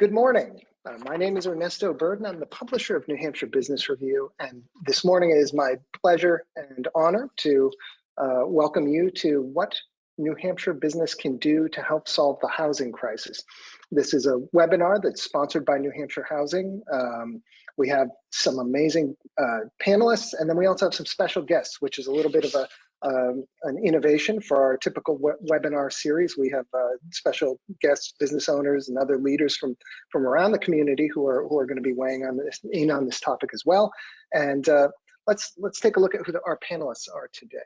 Good morning. My name is Ernesto Burden. I'm the publisher of New Hampshire Business Review, and this morning it is my pleasure and honor to welcome you to what New Hampshire business can do to help solve the housing crisis. This is a webinar that's sponsored by New Hampshire Housing. We have some amazing panelists, and then we also have some special guests, which is a little bit of an innovation for our typical webinar series. We have special guests, business owners, and other leaders from around the community who are going to be weighing on this topic as well. And let's take a look at who our panelists are today.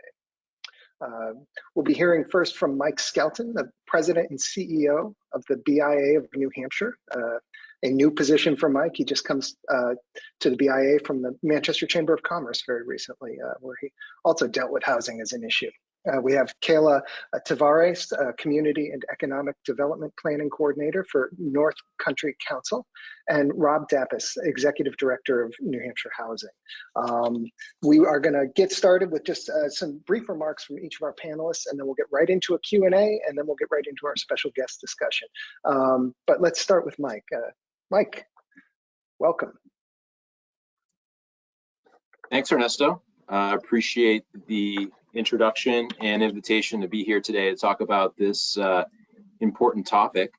We'll be hearing first from Mike Skelton, the President and CEO of the BIA of New Hampshire. A new position for Mike. He just comes to the BIA from the Manchester Chamber of Commerce very recently, where he also dealt with housing as an issue. We have Kayla Tavares, Community and Economic Development Planning Coordinator for North Country Council, and Rob Dappas, Executive Director of New Hampshire Housing. We are going to get started with just some brief remarks from each of our panelists, and then we'll get right into a Q&A, and then we'll get right into our special guest discussion. But let's start with Mike. Mike, welcome. Thanks, Ernesto. Appreciate the introduction and invitation to be here today to talk about this important topic.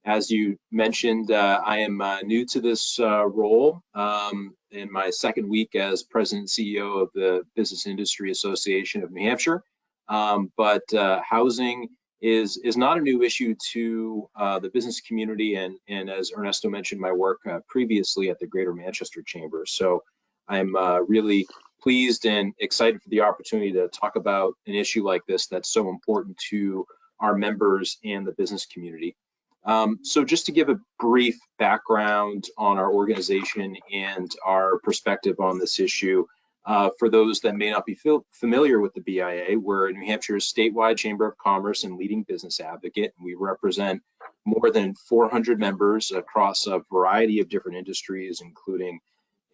As you mentioned, I am new to this role in my second week as President and CEO of the Business Industry Association of New Hampshire. But housing is not a new issue to the business community, and as Ernesto mentioned, my work previously at the Greater Manchester Chamber. So I'm really pleased and excited for the opportunity to talk about an issue like this that's so important to our members and the business community. So just to give a brief background on our organization and our perspective on this issue, for those that may not be familiar with the BIA, we're New Hampshire's statewide Chamber of Commerce and leading business advocate. We represent more than 400 members across a variety of different industries, including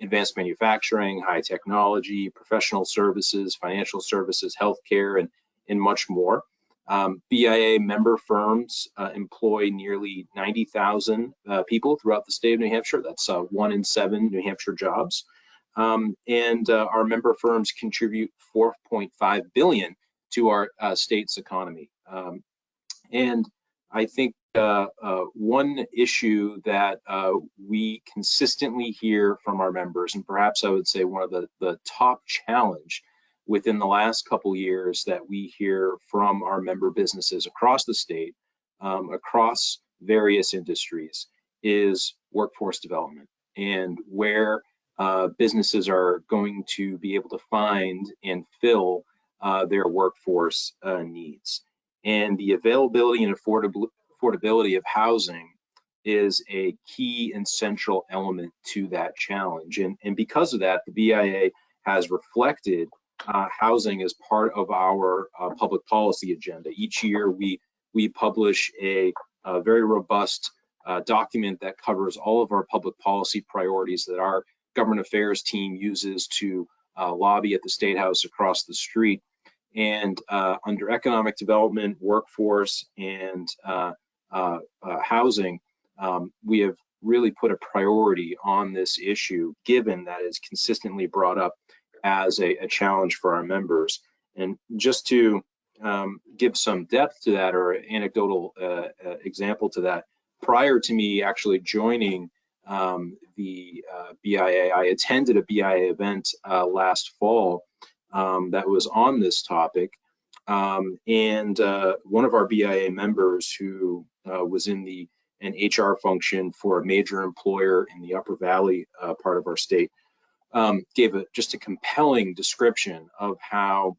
advanced manufacturing, high technology, professional services, financial services, healthcare, and much more. BIA member firms employ nearly 90,000 people throughout the state of New Hampshire. That's 1 in 7 New Hampshire jobs. And our member firms contribute $4.5 billion to our state's economy. And I think one issue that we consistently hear from our members, and perhaps I would say one of the top challenge within the last couple years that we hear from our member businesses across the state, across various industries, is workforce development, and where businesses are going to be able to find and fill their workforce needs. And the availability and affordability of housing is a key and central element to that challenge. And because of that, the BIA has reflected housing as part of our public policy agenda. Each year we publish a very robust document that covers all of our public policy priorities that our government affairs team uses to lobby at the State House across the street. And under economic development, workforce, and housing, we have really put a priority on this issue, given that it's consistently brought up as a challenge for our members. And just to give some depth to that, or anecdotal example to that, prior to me actually joining the BIA, I attended a BIA event last fall that was on this topic, and one of our BIA members who was in an HR function for a major employer in the Upper Valley part of our state gave just a compelling description of how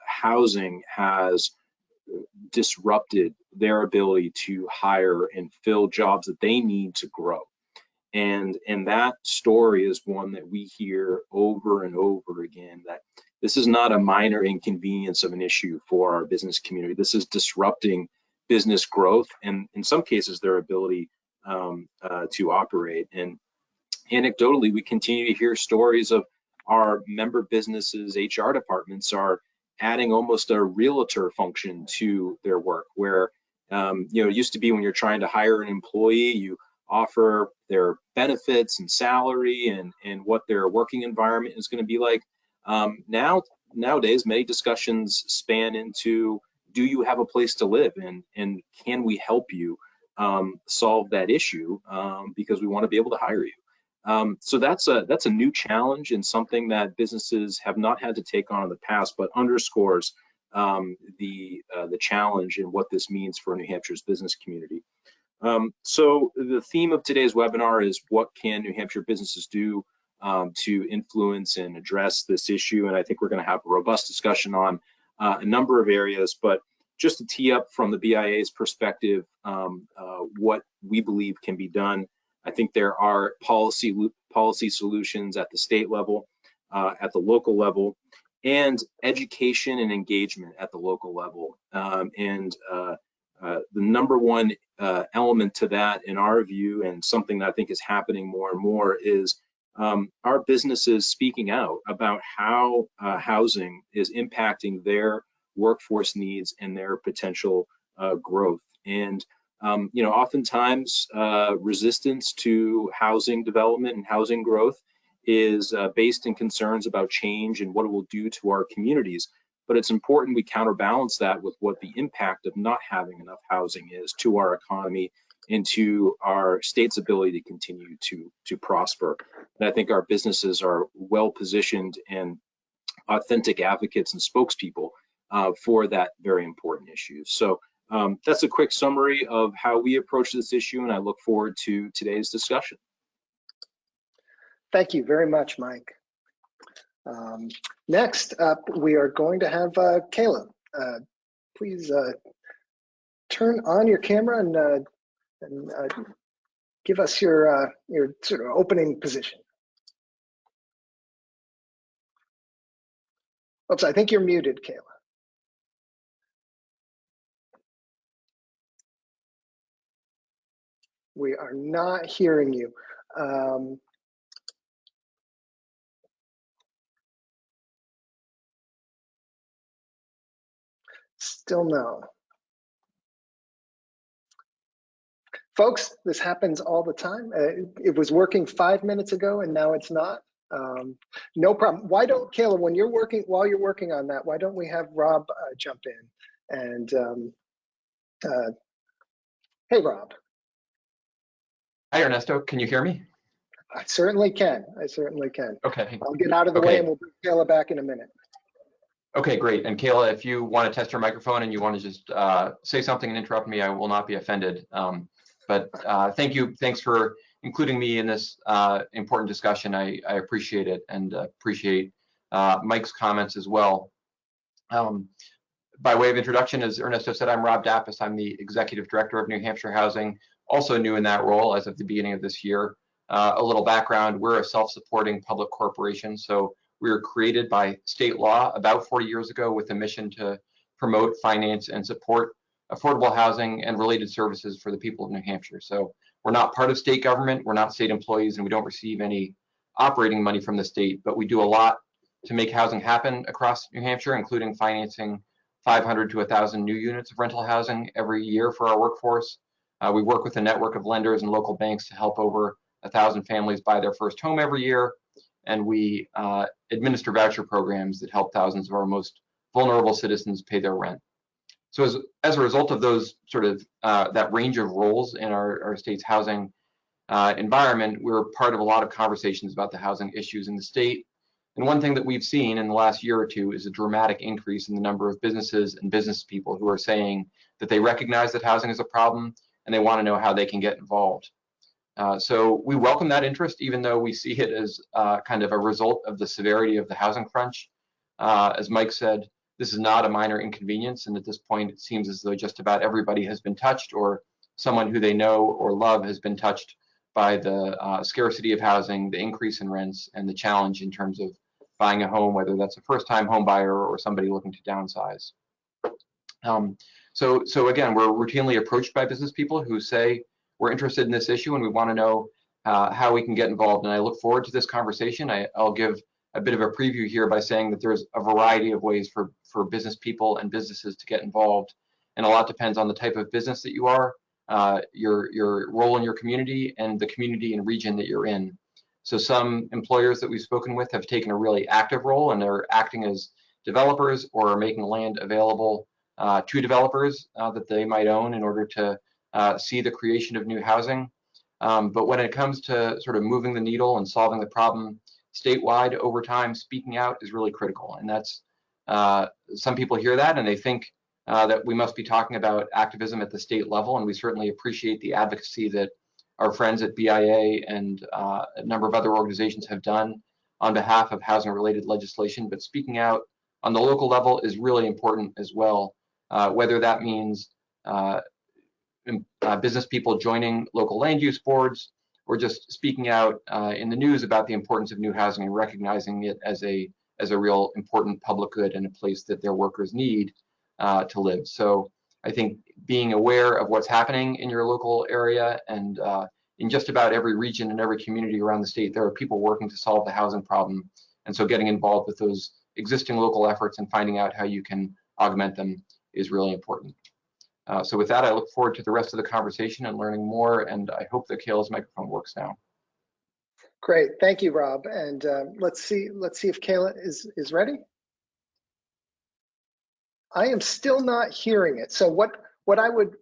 housing has disrupted their ability to hire and fill jobs that they need to grow. And that story is one that we hear over and over again, that this is not a minor inconvenience of an issue for our business community. This is disrupting business growth and in some cases their ability to operate. And anecdotally, we continue to hear stories of our member businesses' HR departments are adding almost a realtor function to their work, where It used to be when you're trying to hire an employee, you offer their benefits and salary and what their working environment is going to be like. Nowadays, many discussions span into, do you have a place to live, and can we help you solve that issue, because we want to be able to hire you. So that's a new challenge and something that businesses have not had to take on in the past, but underscores the challenge and what this means for New Hampshire's business community. So the theme of today's webinar is, what can New Hampshire businesses do to influence and address this issue? And I think we're going to have a robust discussion on a number of areas, but just to tee up from the BIA's perspective, what we believe can be done. I think there are policy solutions at the state level, at the local level, and education and engagement at the local level. The number one element to that, in our view, and something that I think is happening more and more, is our businesses speaking out about how housing is impacting their workforce needs and their potential growth. And oftentimes resistance to housing development and housing growth is based in concerns about change and what it will do to our communities. But it's important we counterbalance that with what the impact of not having enough housing is to our economy and to our state's ability to continue to prosper. And I think our businesses are well positioned and authentic advocates and spokespeople for that very important issue. So that's a quick summary of how we approach this issue, and I look forward to today's discussion. Thank you very much, Mike. Next up, we are going to have Kayla. Please turn on your camera and give us your sort of opening position. Oops, I think you're muted, Kayla. We are not hearing you. Still no. Folks, this happens all the time. It was working 5 minutes ago and now it's not. No problem. Why don't, Kayla, while you're working on that, why don't we have Rob jump in? And hey, Rob. Hi, Ernesto. Can you hear me? I certainly can. Okay. I'll get out of the way and we'll bring Kayla back in a minute. Okay, great. And Kayla, if you want to test your microphone and you want to just say something and interrupt me, I will not be offended. But thank you. Thanks for including me in this important discussion. I appreciate it, and appreciate Mike's comments as well. By way of introduction, as Ernesto said, I'm Rob Dappas. I'm the Executive Director of New Hampshire Housing, also new in that role as of the beginning of this year. A little background, we're a self-supporting public corporation, so we were created by state law about 40 years ago with a mission to promote, finance, and support affordable housing and related services for the people of New Hampshire. So we're not part of state government, we're not state employees, and we don't receive any operating money from the state, but we do a lot to make housing happen across New Hampshire, including financing 500 to 1,000 new units of rental housing every year for our workforce. We work with a network of lenders and local banks to help over 1,000 families buy their first home every year. And we administer voucher programs that help thousands of our most vulnerable citizens pay their rent. So as a result of those sort of that range of roles in our state's housing environment, we're part of a lot of conversations about the housing issues in the state. And one thing that we've seen in the last year or two is a dramatic increase in the number of businesses and business people who are saying that they recognize that housing is a problem and they want to know how they can get involved. So we welcome that interest, even though we see it as kind of a result of the severity of the housing crunch. As Mike said, this is not a minor inconvenience, and at this point it seems as though just about everybody has been touched, or someone who they know or love has been touched by the scarcity of housing, the increase in rents, and the challenge in terms of buying a home, whether that's a first-time home buyer or somebody looking to downsize. So again, we're routinely approached by business people who say, we're interested in this issue and we want to know how we can get involved. And I look forward to this conversation. I'll give a bit of a preview here by saying that there's a variety of ways for business people and businesses to get involved. and a lot depends on the type of business that you are, your role in your community, and the community and region that you're in. So some employers that we've spoken with have taken a really active role, and they're acting as developers or making land available to developers that they might own in order to see the creation of new housing. But when it comes to sort of moving the needle and solving the problem statewide over time, speaking out is really critical. And that's, some people hear that and they think that we must be talking about activism at the state level, and we certainly appreciate the advocacy that our friends at BIA and a number of other organizations have done on behalf of housing-related legislation. But speaking out on the local level is really important as well, whether that means business people joining local land use boards, or just speaking out in the news about the importance of new housing and recognizing it as a real important public good and a place that their workers need to live. So I think being aware of what's happening in your local area, and in just about every region and every community around the state, there are people working to solve the housing problem. And so getting involved with those existing local efforts and finding out how you can augment them is really important. So with that, I look forward to the rest of the conversation and learning more, and I hope that Kayla's microphone works now. Great, thank you, Rob. And let's see if Kayla is ready. I am still not hearing it. So what I would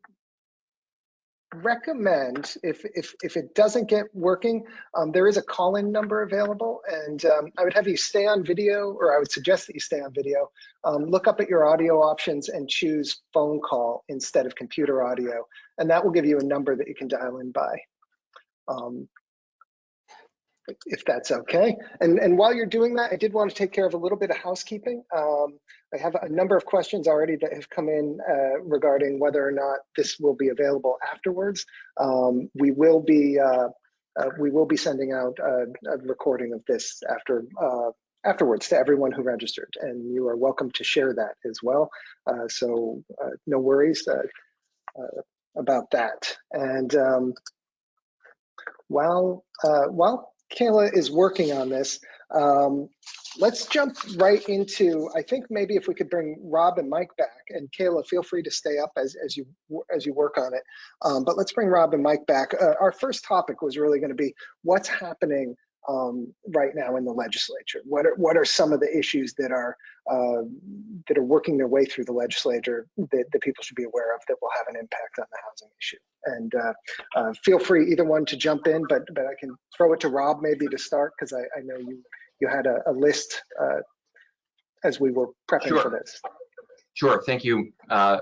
recommend, if it doesn't get working, there is a call-in number available, and I would have you stay on video, or I would suggest that you stay on video. Look up at your audio options and choose phone call instead of computer audio, and that will give you a number that you can dial in by, if that's okay. And while you're doing that, I did want to take care of a little bit of housekeeping. I have a number of questions already that have come in regarding whether or not this will be available afterwards. We will be sending out a recording of this afterwards to everyone who registered, and you are welcome to share that as well. So no worries about that. And while Kayla is working on this, let's jump right into, I think maybe if we could bring Rob and Mike back, and Kayla, feel free to stay up as you work on it. But let's bring Rob and Mike back. Our first topic was really going to be what's happening right now in the legislature. What are some of the issues that are working their way through the legislature that people should be aware of that will have an impact on the housing issue? And feel free, either one, to jump in, but I can throw it to Rob maybe to start, because I know you had a list as we were prepping for this. Sure, thank you,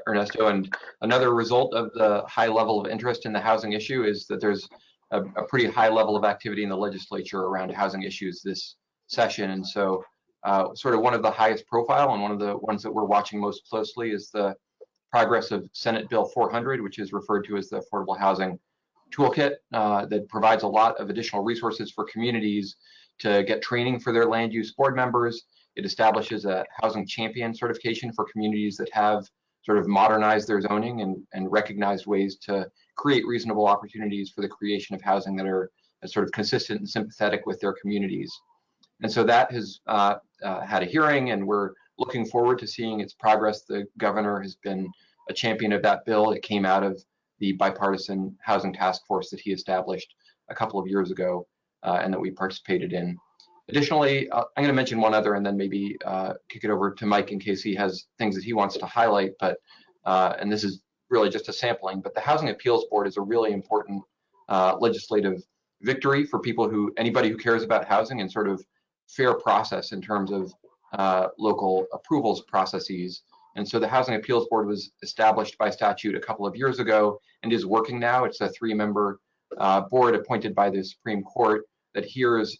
Ernesto. And another result of the high level of interest in the housing issue is that there's a pretty high level of activity in the legislature around housing issues this session. And so sort of one of the highest profile and one of the ones that we're watching most closely is the progress of Senate Bill 400, which is referred to as the Affordable Housing Toolkit, that provides a lot of additional resources for communities to get training for their land use board members. It establishes a housing champion certification for communities that have sort of modernized their zoning and recognized ways to create reasonable opportunities for the creation of housing that are sort of consistent and sympathetic with their communities. And so that has had a hearing, and we're looking forward to seeing its progress. The governor has been a champion of that bill. It came out of the bipartisan housing task force that he established a couple of years ago and that we participated in. Additionally, I'm going to mention one other and then maybe kick it over to Mike in case he has things that he wants to highlight. But and this is really just a sampling, but the Housing Appeals Board is a really important legislative victory for anybody who cares about housing and sort of fair process in terms of local approvals processes. And so the Housing Appeals Board was established by statute a couple of years ago and is working now. It's a 3-member board appointed by the Supreme Court that hears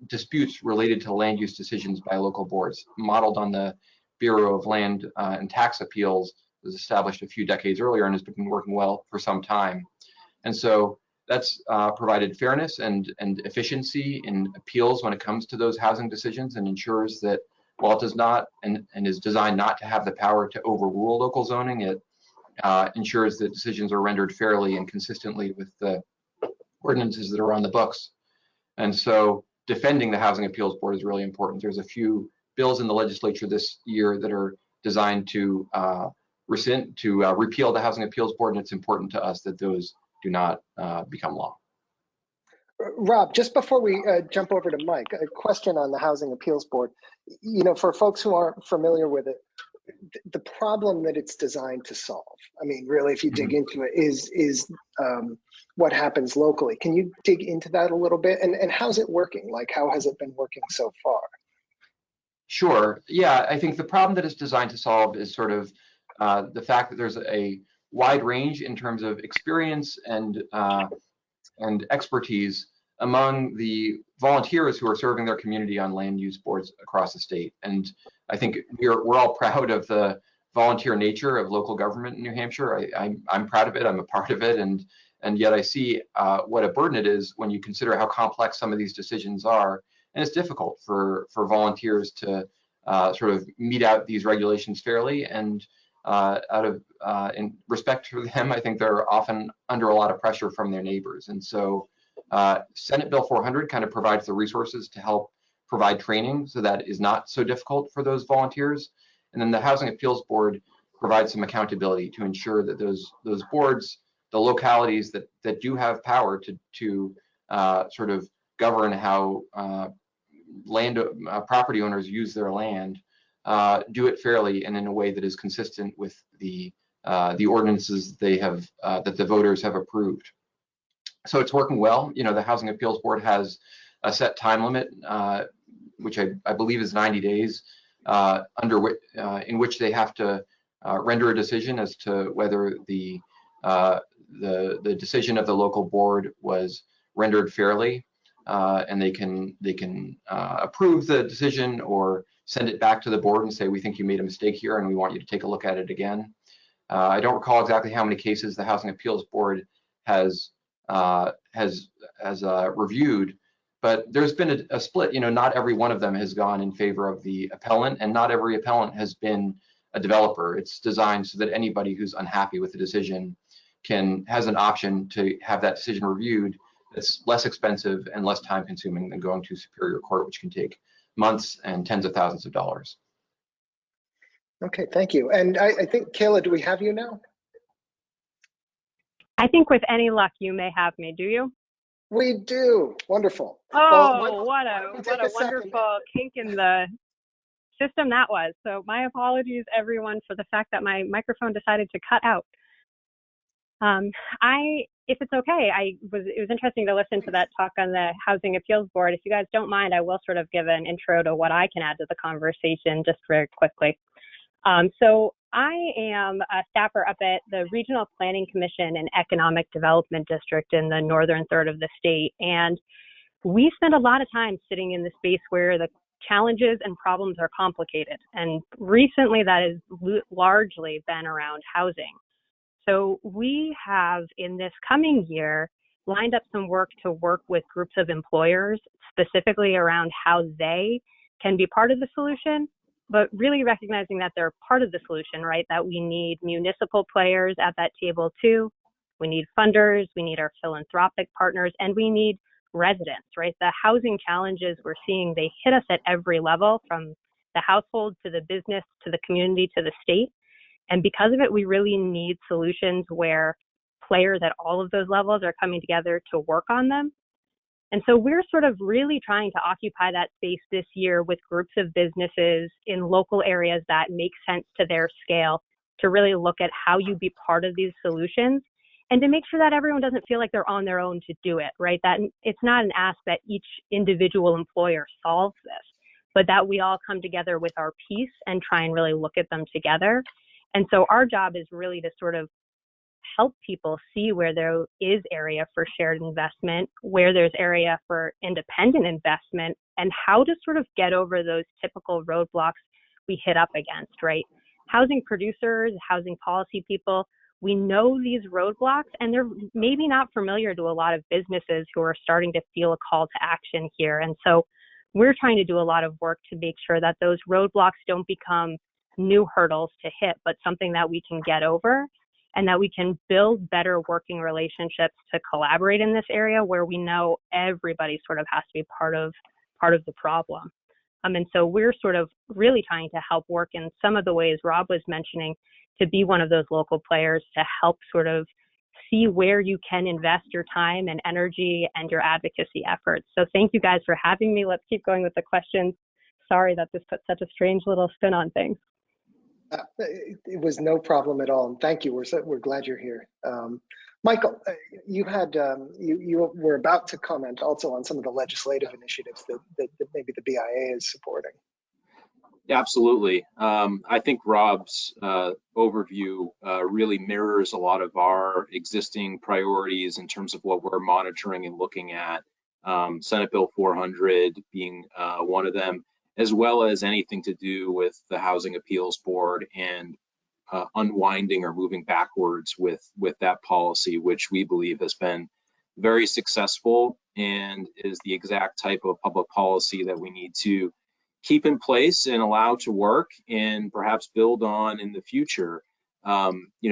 disputes related to land use decisions by local boards, modeled on the Bureau of Land and Tax Appeals. It was established a few decades earlier and has been working well for some time. And so that's provided fairness and efficiency in appeals when it comes to those housing decisions, and ensures that while it does not and is designed not to have the power to overrule local zoning, it ensures that decisions are rendered fairly and consistently with the ordinances that are on the books. And so defending the Housing Appeals Board is really important. There's a few bills in the legislature this year that are designed to repeal the Housing Appeals Board, and it's important to us that those do not become law. Rob, just before we jump over to Mike, a question on the Housing Appeals Board. You know, for folks who aren't familiar with it, the problem that it's designed to solve, I mean, really, if you dig into it, is what happens locally. Can you dig into that a little bit? And how's it working? Like, how has it been working so far? Sure. Yeah, I think the problem that it's designed to solve is sort of the fact that there's a wide range in terms of experience and expertise among the volunteers who are serving their community on land use boards across the state. And I think we're all proud of the volunteer nature of local government in New Hampshire. I'm proud of it. I'm a part of it, and yet I see what a burden it is when you consider how complex some of these decisions are. And it's difficult for volunteers to sort of mete out these regulations fairly. And in respect for them, I think they're often under a lot of pressure from their neighbors. And so Senate Bill 400 kind of provides the resources to help provide training so that is not so difficult for those volunteers. And then the Housing Appeals Board provides some accountability to ensure that those boards, the localities that do have power to sort of govern how property owners use their land, do it fairly and in a way that is consistent with the ordinances they have that the voters have approved. So it's working well. You know, the Housing Appeals Board has a set time limit, which I believe is 90 days, in which they have to render a decision as to whether the decision of the local board was rendered fairly, and they can approve the decision or send it back to the board and say, we think you made a mistake here and we want you to take a look at it again. I don't recall exactly how many cases the Housing Appeals Board has reviewed, but there's been a split. You know, not every one of them has gone in favor of the appellant, and not every appellant has been a developer. It's designed so that anybody who's unhappy with the decision has an option to have that decision reviewed. It's less expensive and less time consuming than going to Superior Court, which can take months and tens of thousands of dollars. Okay, thank you. And I think, Kayla, do we have you now? I think with any luck, you may have me. Do you? We do. Wonderful. Oh, well, what a wonderful kink in the system that was. So my apologies, everyone, for the fact that my microphone decided to cut out. If it's okay, it was interesting to listen to that talk on the Housing Appeals Board. If you guys don't mind, I will sort of give an intro to what I can add to the conversation just very quickly. So I am a staffer up at the Regional Planning Commission and Economic Development District in the northern third of the state. And we spend a lot of time sitting in the space where the challenges and problems are complicated. And recently that has largely been around housing. So we have in this coming year lined up some work to work with groups of employers, specifically around how they can be part of the solution, but really recognizing that they're part of the solution, right? That we need municipal players at that table too. We need funders, we need our philanthropic partners, and we need residents, right? The housing challenges we're seeing, they hit us at every level, from the household to the business to the community to the state. And because of it, we really need solutions where players at all of those levels are coming together to work on them. And so we're sort of really trying to occupy that space this year with groups of businesses in local areas that make sense to their scale, to really look at how you be part of these solutions and to make sure that everyone doesn't feel like they're on their own to do it, right? That it's not an ask that each individual employer solves this, but that we all come together with our piece and try and really look at them together. And so our job is really to sort of help people see where there is area for shared investment, where there's area for independent investment, and how to sort of get over those typical roadblocks we hit up against, right? Housing producers, housing policy people, we know these roadblocks, and they're maybe not familiar to a lot of businesses who are starting to feel a call to action here. And so we're trying to do a lot of work to make sure that those roadblocks don't become new hurdles to hit, but something that we can get over, and that we can build better working relationships to collaborate in this area where we know everybody sort of has to be part of the problem. And so we're sort of really trying to help work in some of the ways Rob was mentioning, to be one of those local players to help sort of see where you can invest your time and energy and your advocacy efforts. So thank you guys for having me. Let's keep going with the questions. Sorry that this put such a strange little spin on things. It was no problem at all, and thank you. We're glad you're here. Michael, you were about to comment also on some of the legislative initiatives that maybe the BIA is supporting. Yeah, absolutely. I think Rob's overview really mirrors a lot of our existing priorities in terms of what we're monitoring and looking at. Senate Bill 400 being one of them, as well as anything to do with the Housing Appeals Board and unwinding or moving backwards with that policy, which we believe has been very successful and is the exact type of public policy that we need to keep in place and allow to work and perhaps build on in the future.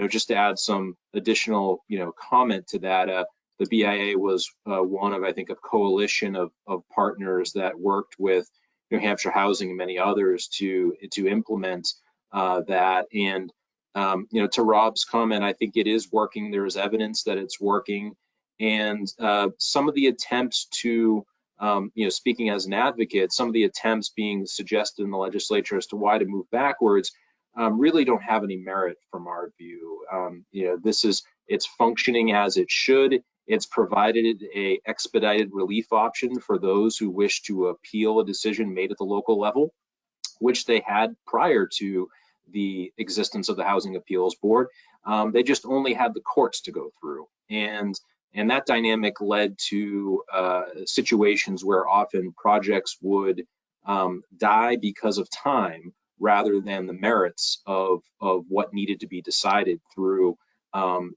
Just to add some additional, comment to that, the BIA was one of, I think, a coalition of partners that worked with New Hampshire Housing and many others to implement that. And to Rob's comment, I think it is working. There is evidence that it's working, and some of the attempts to speaking as an advocate, some of the attempts being suggested in the legislature as to why to move backwards really don't have any merit from our view. It's functioning as it should. It's provided a expedited relief option for those who wish to appeal a decision made at the local level, which they had prior to the existence of the Housing Appeals Board. They just only had the courts to go through. And that dynamic led to situations where often projects would die because of time rather than the merits of what needed to be decided through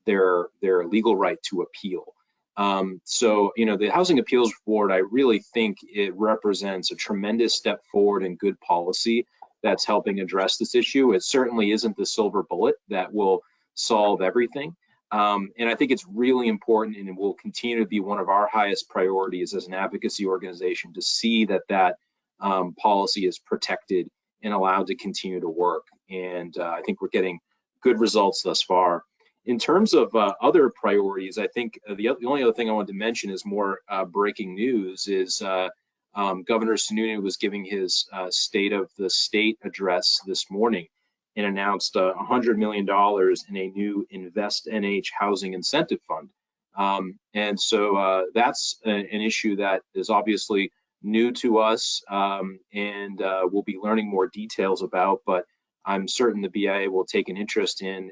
their legal right to appeal. The Housing Appeals Board, I really think it represents a tremendous step forward in good policy that's helping address this issue. It certainly isn't the silver bullet that will solve everything. And I think it's really important, and it will continue to be one of our highest priorities as an advocacy organization, to see that policy is protected and allowed to continue to work. And I think we're getting good results thus far. In terms of other priorities, I think the only other thing I wanted to mention is more breaking news is Governor Sununu was giving his State of the State address this morning and announced $100 million in a new Invest NH Housing Incentive Fund. And so that's an issue that is obviously new to us, and we'll be learning more details about, but I'm certain the BIA will take an interest in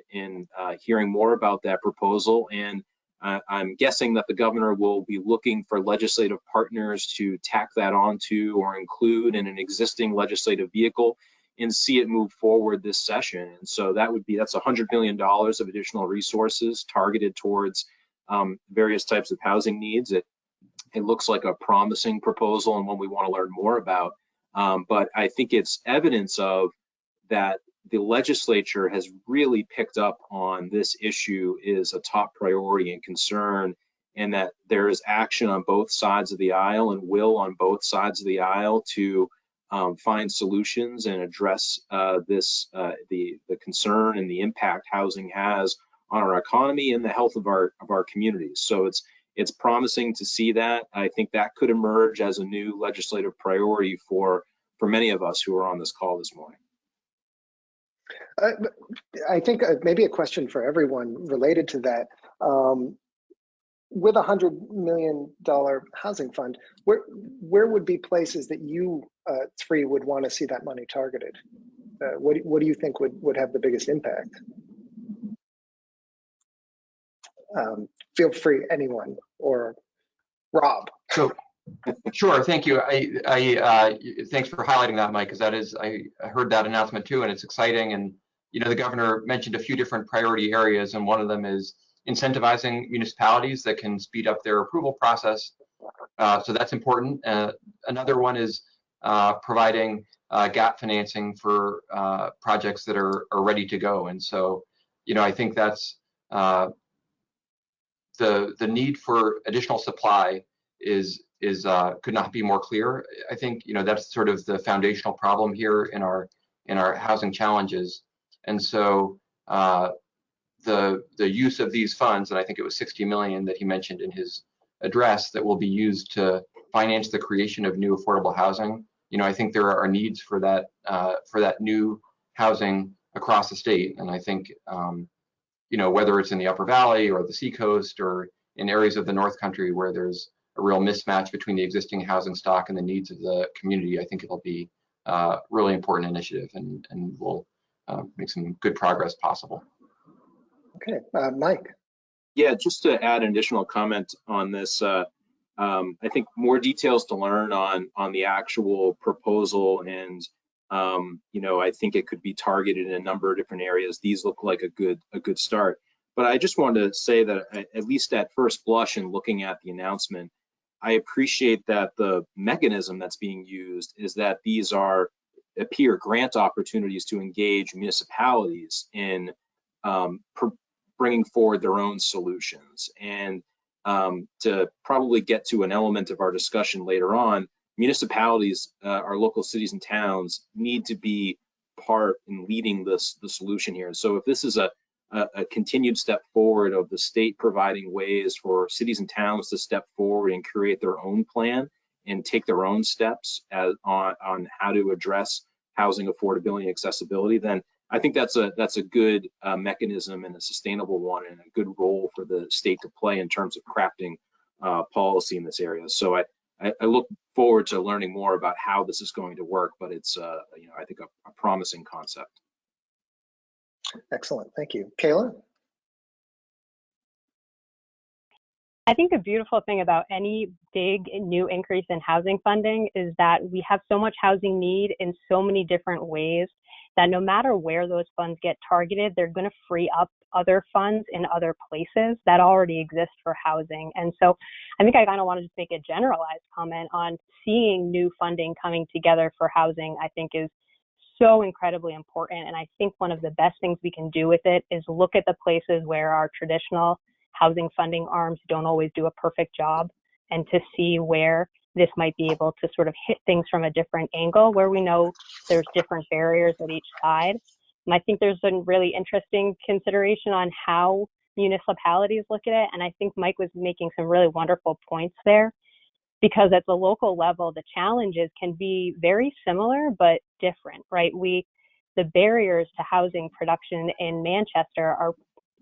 hearing more about that proposal. And I'm guessing that the governor will be looking for legislative partners to tack that onto or include in an existing legislative vehicle and see it move forward this session. And so that's $100 million of additional resources targeted towards various types of housing needs. It looks like a promising proposal and one we want to learn more about. But I think it's evidence of that the legislature has really picked up on this issue is a top priority and concern, and that there is action on both sides of the aisle and will on both sides of the aisle to find solutions and address the concern and the impact housing has on our economy and the health of our communities. So it's promising to see that. I think that could emerge as a new legislative priority for many of us who are on this call this morning. I think maybe a question for everyone related to that. With a $100 million housing fund, where would be places that you three would want to see that money targeted? What do you think would have the biggest impact? Feel free, anyone, or Rob. So, sure, thank you. Thanks for highlighting that, Mike, because I heard that announcement too, and it's exciting. And the governor mentioned a few different priority areas, and one of them is incentivizing municipalities that can speed up their approval process. So that's important. Another one is providing gap financing for projects that are ready to go. And so, I think that's the need for additional supply is could not be more clear. I think that's sort of the foundational problem here in our housing challenges. And so the use of these funds, and I think it was 60 million that he mentioned in his address, that will be used to finance the creation of new affordable housing. I think there are needs for that new housing across the state, and I think whether it's in the Upper Valley or the Seacoast or in areas of the North Country where there's a real mismatch between the existing housing stock and the needs of the community, I think it'll be a really important initiative and will make some good progress possible. Okay, Mike. Yeah, just to add an additional comment on this, I think more details to learn on the actual proposal, and I think it could be targeted in a number of different areas. These look like a good start. But I just wanted to say that at least at first blush and looking at the announcement, I appreciate that the mechanism that's being used is that these appear grant opportunities to engage municipalities in bringing forward their own solutions. And to probably get to an element of our discussion later on, municipalities, our local cities and towns, need to be part in leading the solution here. So if this is a continued step forward of the state providing ways for cities and towns to step forward and create their own plan and take their own steps on how to address housing affordability and accessibility, then I think that's a good mechanism and a sustainable one, and a good role for the state to play in terms of crafting policy in this area. So I look forward to learning more about how this is going to work, but it's I think a promising concept. Excellent, thank you. Kayla? I think a beautiful thing about any big new increase in housing funding is that we have so much housing need in so many different ways that no matter where those funds get targeted, they're going to free up other funds in other places that already exist for housing. And so I think I kind of want to just make a generalized comment on seeing new funding coming together for housing, I think is so incredibly important. And I think one of the best things we can do with it is look at the places where our traditional housing funding arms don't always do a perfect job, and to see where this might be able to sort of hit things from a different angle, where we know there's different barriers at each side. And I think there's a really interesting consideration on how municipalities look at it. And I think Mike was making some really wonderful points there, because at the local level, the challenges can be very similar, but different, right? The barriers to housing production in Manchester are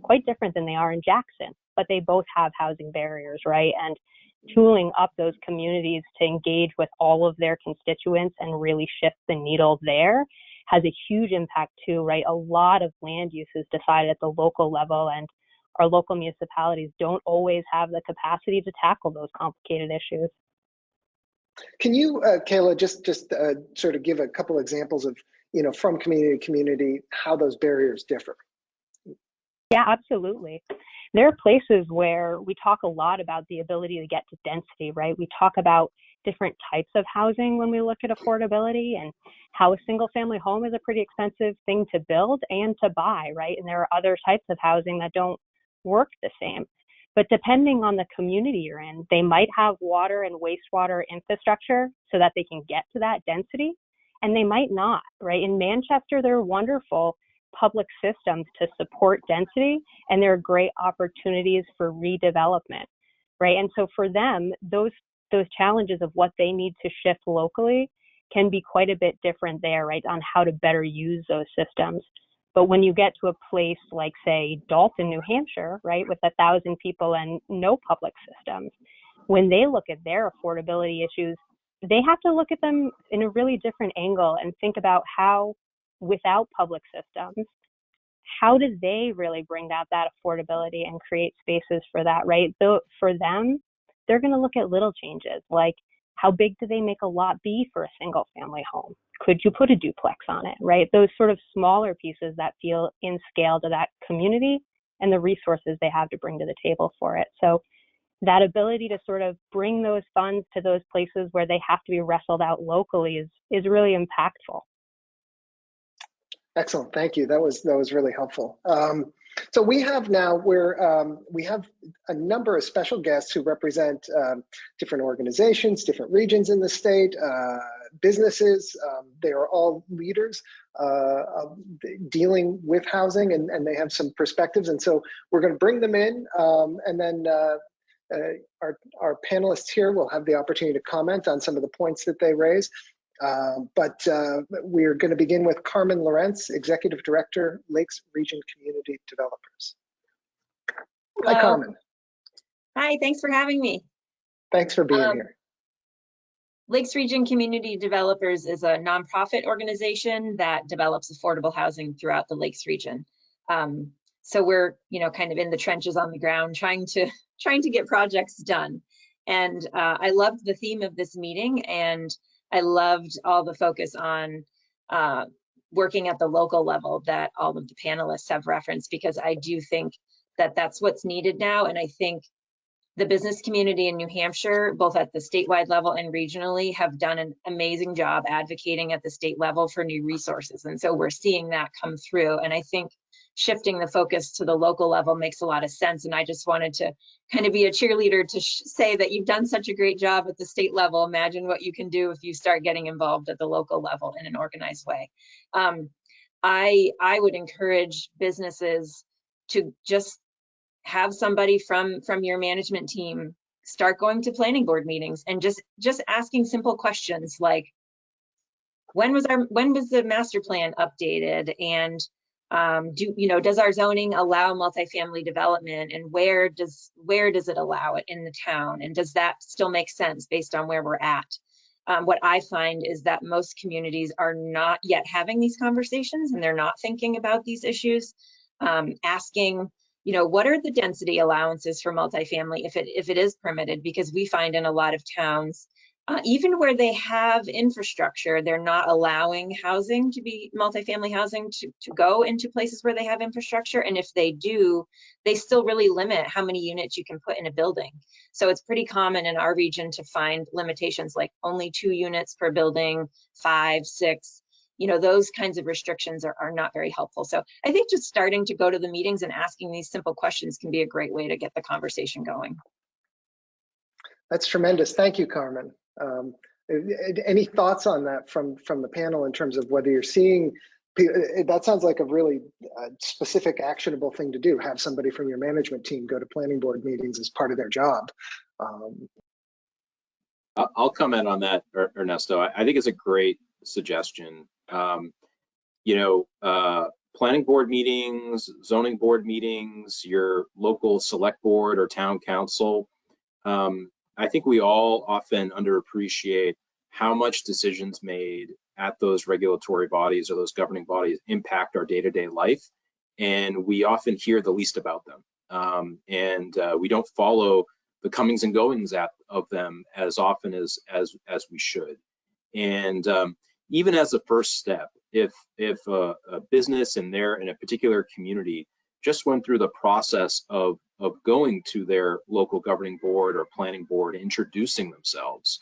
quite different than they are in Jackson, but they both have housing barriers, right? And tooling up those communities to engage with all of their constituents and really shift the needle there has a huge impact too, right? A lot of land use is decided at the local level, and our local municipalities don't always have the capacity to tackle those complicated issues. Can you, Kayla, just sort of give a couple examples of, from community to community, how those barriers differ? Yeah, absolutely. There are places where we talk a lot about the ability to get to density, right? We talk about different types of housing when we look at affordability, and how a single family home is a pretty expensive thing to build and to buy, right? And there are other types of housing that don't work the same. But depending on the community you're in, they might have water and wastewater infrastructure so that they can get to that density, and they might not, right? In Manchester, there are wonderful public systems to support density, and there are great opportunities for redevelopment, right? And so for them, those challenges of what they need to shift locally can be quite a bit different there, right, on how to better use those systems. But when you get to a place like, say, Dalton, New Hampshire, right, with 1,000 people and no public systems, when they look at their affordability issues, they have to look at them in a really different angle and think about how, without public systems, how do they really bring out that affordability and create spaces for that, right? So for them, they're going to look at little changes, like how big do they make a lot be for a single family home? Could you put a duplex on it, right? Those sort of smaller pieces that feel in scale to that community and the resources they have to bring to the table for it. So that ability to sort of bring those funds to those places where they have to be wrestled out locally is really impactful. Excellent, thank you. That was really helpful. So we have now we have a number of special guests who represent different organizations, different regions in the state, businesses. They are all leaders dealing with housing, and they have some perspectives. And so we're going to bring them in, and then our panelists here will have the opportunity to comment on some of the points that they raise. But we're going to begin with Carmen Lorenz, Executive Director, Lakes Region Community Developers. Hello. Hi, Carmen. Hi, thanks for having me. Thanks for being here. Lakes Region Community Developers is a nonprofit organization that develops affordable housing throughout the Lakes region. So we're, kind of in the trenches on the ground, trying to get projects done. And I loved the theme of this meeting, and I loved all the focus on working at the local level that all of the panelists have referenced, because I do think that that's what's needed now. And I think the business community in New Hampshire, both at the statewide level and regionally, have done an amazing job advocating at the state level for new resources. And so we're seeing that come through. And I think shifting the focus to the local level makes a lot of sense. And I just wanted to kind of be a cheerleader to say that you've done such a great job at the state level. Imagine what you can do if you start getting involved at the local level in an organized way. I would encourage businesses to just have somebody from your management team start going to planning board meetings and just asking simple questions like, when was the master plan updated, and does our zoning allow multifamily development, and where does it allow it in the town, and does that still make sense based on where we're at? What I find is that most communities are not yet having these conversations, and they're not thinking about these issues. Asking, what are the density allowances for multifamily if it is permitted? Because we find in a lot of towns, even where they have infrastructure, they're not allowing housing to be multifamily housing to go into places where they have infrastructure. And if they do, they still really limit how many units you can put in a building. So it's pretty common in our region to find limitations like only 2 units per building, 5, 6. Those kinds of restrictions are not very helpful. So I think just starting to go to the meetings and asking these simple questions can be a great way to get the conversation going. That's tremendous. Thank you, Carmen. Any thoughts on that from the panel in terms of whether you're seeing, that sounds like a really specific, actionable thing to do, have somebody from your management team go to planning board meetings as part of their job. I'll comment on that, Ernesto. I think it's a great suggestion. Planning board meetings, zoning board meetings, your local select board or town council. I think we all often underappreciate how much decisions made at those regulatory bodies or those governing bodies impact our day-to-day life, and we often hear the least about them. We don't follow the comings and goings of them as often as we should. And even as a first step, if a business in a particular community just went through the process of going to their local governing board or planning board, introducing themselves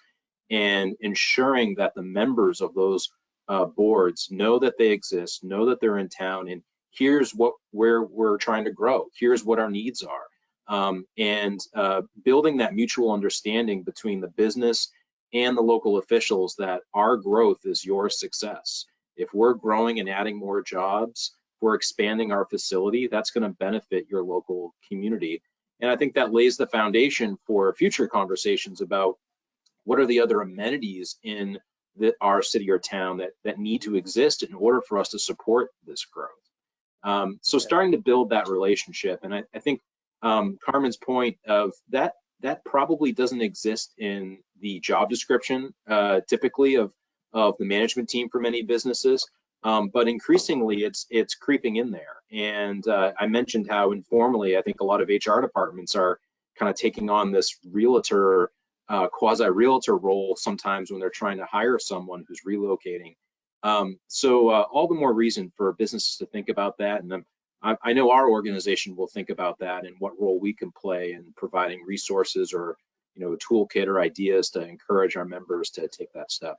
and ensuring that the members of those boards know that they exist, know that they're in town, and here's where we're trying to grow, here's what our needs are, building that mutual understanding between the business and the local officials that our growth is your success. If we're growing and adding more jobs, we're expanding our facility, that's going to benefit your local community. And I think that lays the foundation for future conversations about what are the other amenities in our city or town that need to exist in order for us to support this growth. So starting to build that relationship, and I think Carmen's point of that probably doesn't exist in the job description typically of the management team for many businesses. But increasingly, it's creeping in there. And I mentioned how informally, I think a lot of HR departments are kind of taking on this realtor, quasi-realtor role sometimes when they're trying to hire someone who's relocating. So all the more reason for businesses to think about that. And I know our organization will think about that and what role we can play in providing resources or a toolkit or ideas to encourage our members to take that step.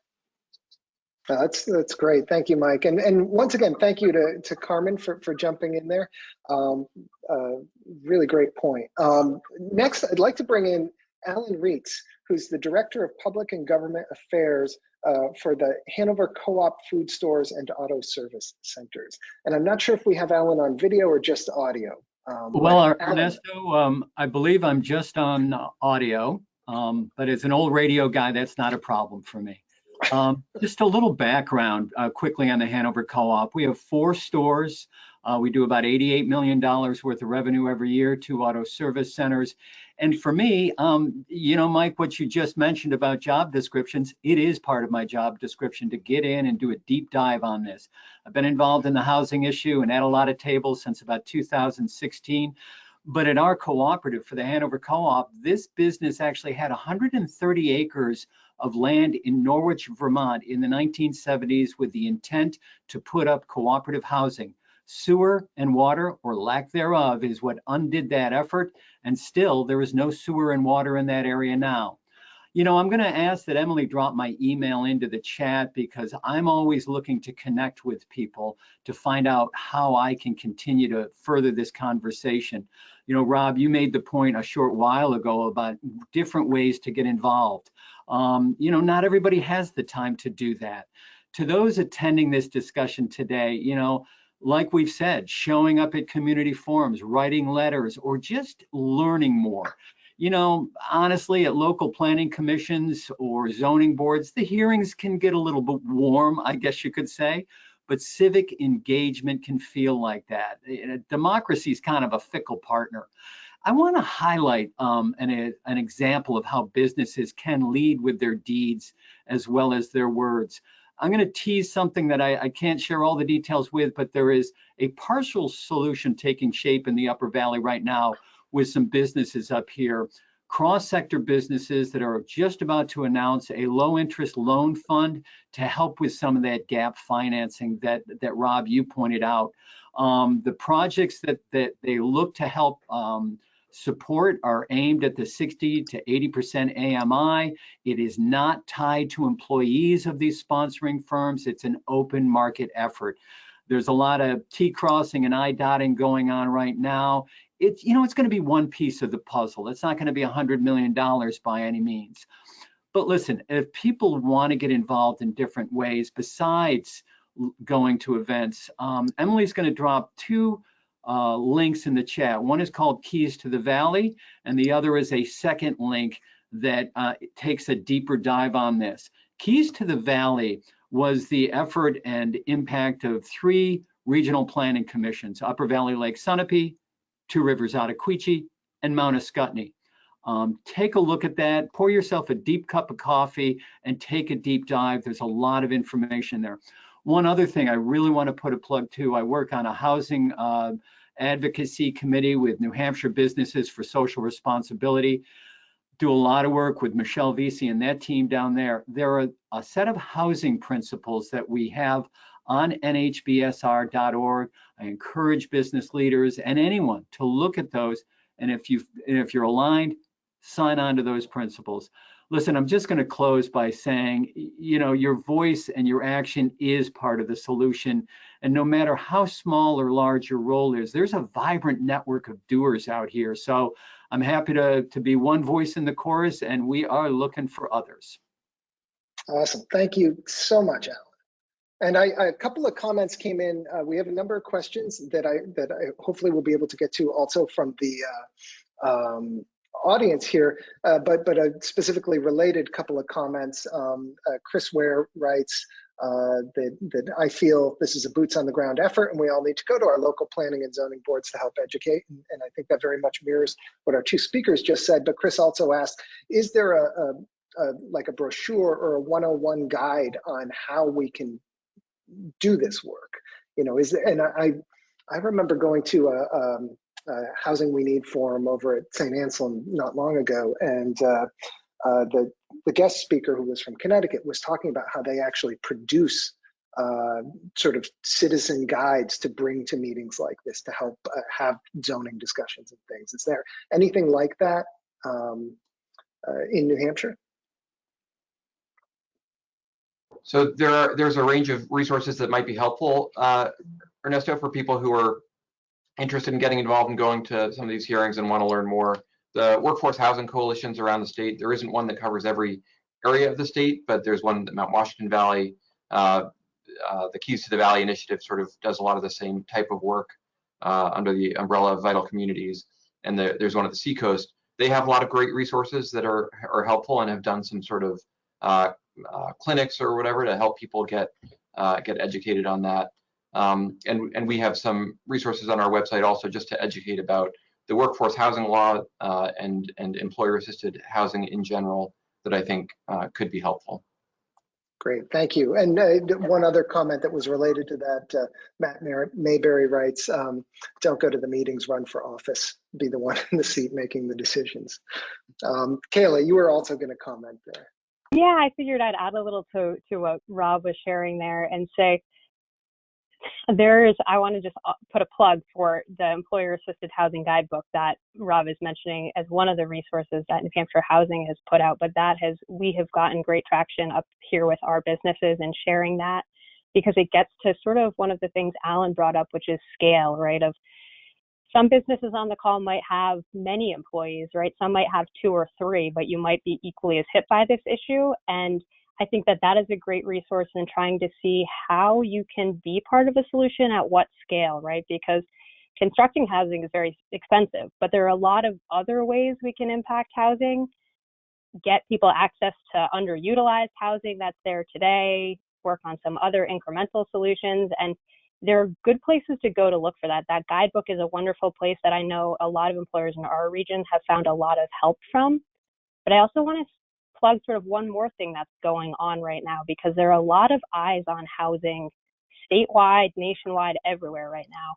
That's great. Thank you, Mike. And once again, thank you to Carmen for jumping in there. Um, really great point. Next, I'd like to bring in Alan Reitz, who's the Director of Public and Government Affairs for the Hanover Co-op Food Stores and Auto Service Centers. And I'm not sure if we have Alan on video or just audio. Well, Alan, Ernesto, I believe I'm just on audio, but as an old radio guy, that's not a problem for me. Just a little background quickly on the Hanover Co-op. We have 4 stores. We do about $88 million worth of revenue every year, 2 auto service centers. And for me, you know, Mike, what you just mentioned about job descriptions, it is part of my job description to get in and do a deep dive on this. I've been involved in the housing issue and at a lot of tables since about 2016. But in our cooperative for the Hanover Co-op, this business actually had 130 acres of land in Norwich, Vermont in the 1970s with the intent to put up cooperative housing. Sewer and water, or lack thereof, is what undid that effort, and still there is no sewer and water in that area now. You know, I'm going to ask that Emily drop my email into the chat because I'm always looking to connect with people to find out how I can continue to further this conversation. You know, Rob, you made the point a short while ago about different ways to get involved. You know, not everybody has the time to do that. To those attending this discussion today, you know, like we've said, showing up at community forums, writing letters, or just learning more. You know, honestly, at local planning commissions or zoning boards, the hearings can get a little bit warm, I guess you could say, but civic engagement can feel like that. Democracy is kind of a fickle partner. I want to highlight an example of how businesses can lead with their deeds as well as their words. I'm going to tease something that I can't share all the details with, but there is a partial solution taking shape in the Upper Valley right now with some businesses up here, cross-sector businesses that are just about to announce a low-interest loan fund to help with some of that gap financing that Rob, you pointed out. The projects that they look to help support are aimed at the 60 to 80% AMI. It is not tied to employees of these sponsoring firms. It's an open market effort. There's a lot of T crossing and I dotting going on right now. It's, you know, it's going to be one piece of the puzzle. It's not going to be $100 million by any means. But listen, if people want to get involved in different ways besides going to events, Emily's going to drop 2 links in the chat. One is called Keys to the Valley, and the other is a second link that takes a deeper dive on this. Keys to the Valley was the effort and impact of 3 regional planning commissions, Upper Valley Lake Sunapee, 2 Rivers Ottaquechee, and Mount Ascutney. Take a look at that, pour yourself a deep cup of coffee and take a deep dive. There's a lot of information there. One other thing I really want to put a plug to, I work on a housing advocacy committee with New Hampshire Businesses for Social Responsibility. Do a lot of work with Michelle Vesey and that team down there. There are a set of housing principles that we have on nhbsr.org. I encourage business leaders and anyone to look at those. And if you're aligned, sign on to those principles. Listen, I'm just going to close by saying, you know, your voice and your action is part of the solution. And no matter how small or large your role is, there's a vibrant network of doers out here. So I'm happy to be one voice in the chorus, and we are looking for others. Awesome. Thank you so much, Alan. And a couple of comments came in. We have a number of questions that I hopefully will be able to get to also from the audience here, but a specifically related couple of comments. Chris Ware writes that I feel this is a boots on the ground effort and we all need to go to our local planning and zoning boards to help educate. And I think that very much mirrors what our 2 speakers just said. But Chris also asked, is there like a brochure or a 101 guide on how we can do this work? You know, and I remember going to a Housing We Need forum over at St. Anselm not long ago, and the guest speaker, who was from Connecticut, was talking about how they actually produce sort of citizen guides to bring to meetings like this to help have zoning discussions and things. Is there anything like that in New Hampshire? So there's a range of resources that might be helpful, Ernesto, for people who are interested in getting involved and going to some of these hearings and want to learn more. The workforce housing coalitions around the state, there isn't one that covers every area of the state, but there's one that Mount Washington Valley, the Keys to the Valley initiative sort of does a lot of the same type of work under the umbrella of Vital Communities. And there's one at the Seacoast. They have a lot of great resources that are helpful and have done some sort of clinics or whatever to help people get educated on that. And we have some resources on our website also just to educate about the workforce housing law and employer-assisted housing in general that I think could be helpful. Great, thank you. And one other comment that was related to that, Matt Mayberry writes, don't go to the meetings, run for office, be the one in the seat making the decisions. Kayla, you were also going to comment there. Yeah, I figured I'd add a little to what Rob was sharing there and say, I want to just put a plug for the Employer Assisted Housing Guidebook that Rob is mentioning as one of the resources that New Hampshire Housing has put out, but we have gotten great traction up here with our businesses and sharing that, because it gets to sort of one of the things Alan brought up, which is scale, right? Of some businesses on the call might have many employees, right? Some might have 2 or 3, but you might be equally as hit by this issue. And I think that is a great resource in trying to see how you can be part of a solution at what scale, right? Because constructing housing is very expensive, but there are a lot of other ways we can impact housing, get people access to underutilized housing that's there today, work on some other incremental solutions. And there are good places to go to look for that. That guidebook is a wonderful place that I know a lot of employers in our region have found a lot of help from. But I also want to plug sort of one more thing that's going on right now, because there are a lot of eyes on housing statewide, nationwide, everywhere right now.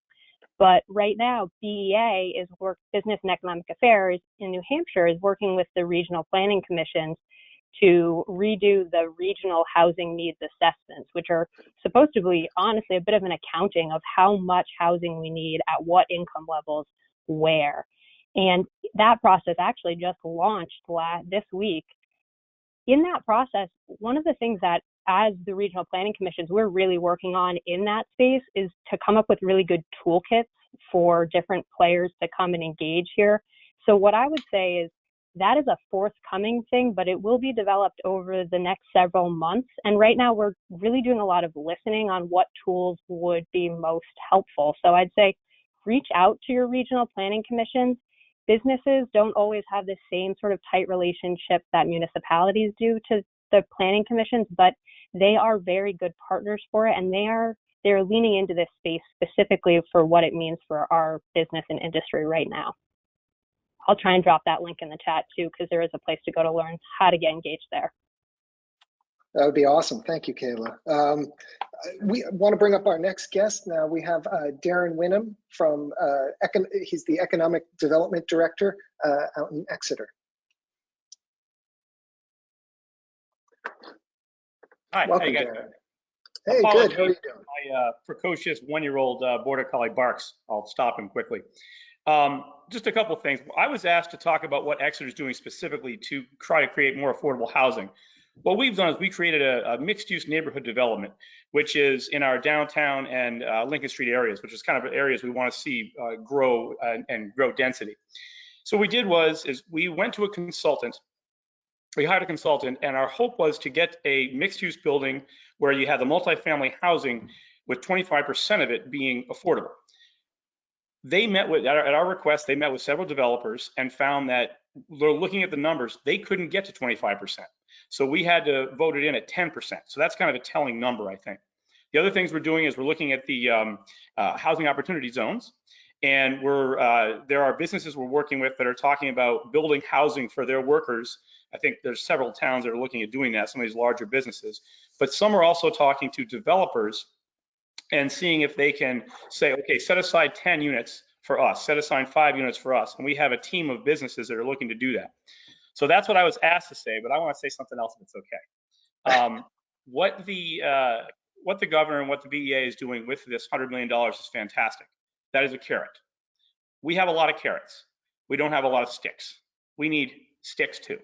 But right now, BEA Business and Economic Affairs in New Hampshire is working with the regional planning commissions to redo the regional housing needs assessments, which are supposed to be honestly a bit of an accounting of how much housing we need at what income levels where. And that process actually just launched this week. In that process, one of the things that as the regional planning commissions we're really working on in that space is to come up with really good toolkits for different players to come and engage here. So what I would say is that is a forthcoming thing, but it will be developed over the next several months. And right now we're really doing a lot of listening on what tools would be most helpful. So I'd say reach out to your regional planning commissions. Businesses don't always have the same sort of tight relationship that municipalities do to the planning commissions, but they are very good partners for it, and they're leaning into this space specifically for what it means for our business and industry right now. I'll try and drop that link in the chat too, because there is a place to go to learn how to get engaged there. That would be awesome. Thank you, Kayla. We want to bring up our next guest. Now we have Darren Winham from, he's the Economic Development Director out in Exeter. Hi, welcome, how you guys Darren. doing? Hey, good. How are you doing? My precocious 1-year-old border collie barks. I'll stop him quickly. Just a couple things. I was asked to talk about what Exeter is doing specifically to try to create more affordable housing. What we've done is we created a mixed-use neighborhood development, which is in our downtown and Lincoln Street areas, which is kind of areas we want to see grow and grow density. So what we did is we went to a consultant. We hired a consultant, and our hope was to get a mixed-use building where you had the multifamily housing with 25% of it being affordable. They met with, at our request, they met with several developers and found that they're looking at the numbers, they couldn't get to 25%. So we had to vote it in at 10%. So that's kind of a telling number, I think. The other things we're doing is we're looking at the housing opportunity zones. And there are businesses we're working with that are talking about building housing for their workers. I think there's several towns that are looking at doing that, some of these larger businesses. But some are also talking to developers and seeing if they can say, okay, set aside 10 units for us, set aside 5 units for us. And we have a team of businesses that are looking to do that. So that's what I was asked to say, but I want to say something else if it's okay. What the governor and what the BEA is doing with this $100 million is fantastic. That is a carrot. We have a lot of carrots. We don't have a lot of sticks. We need sticks too.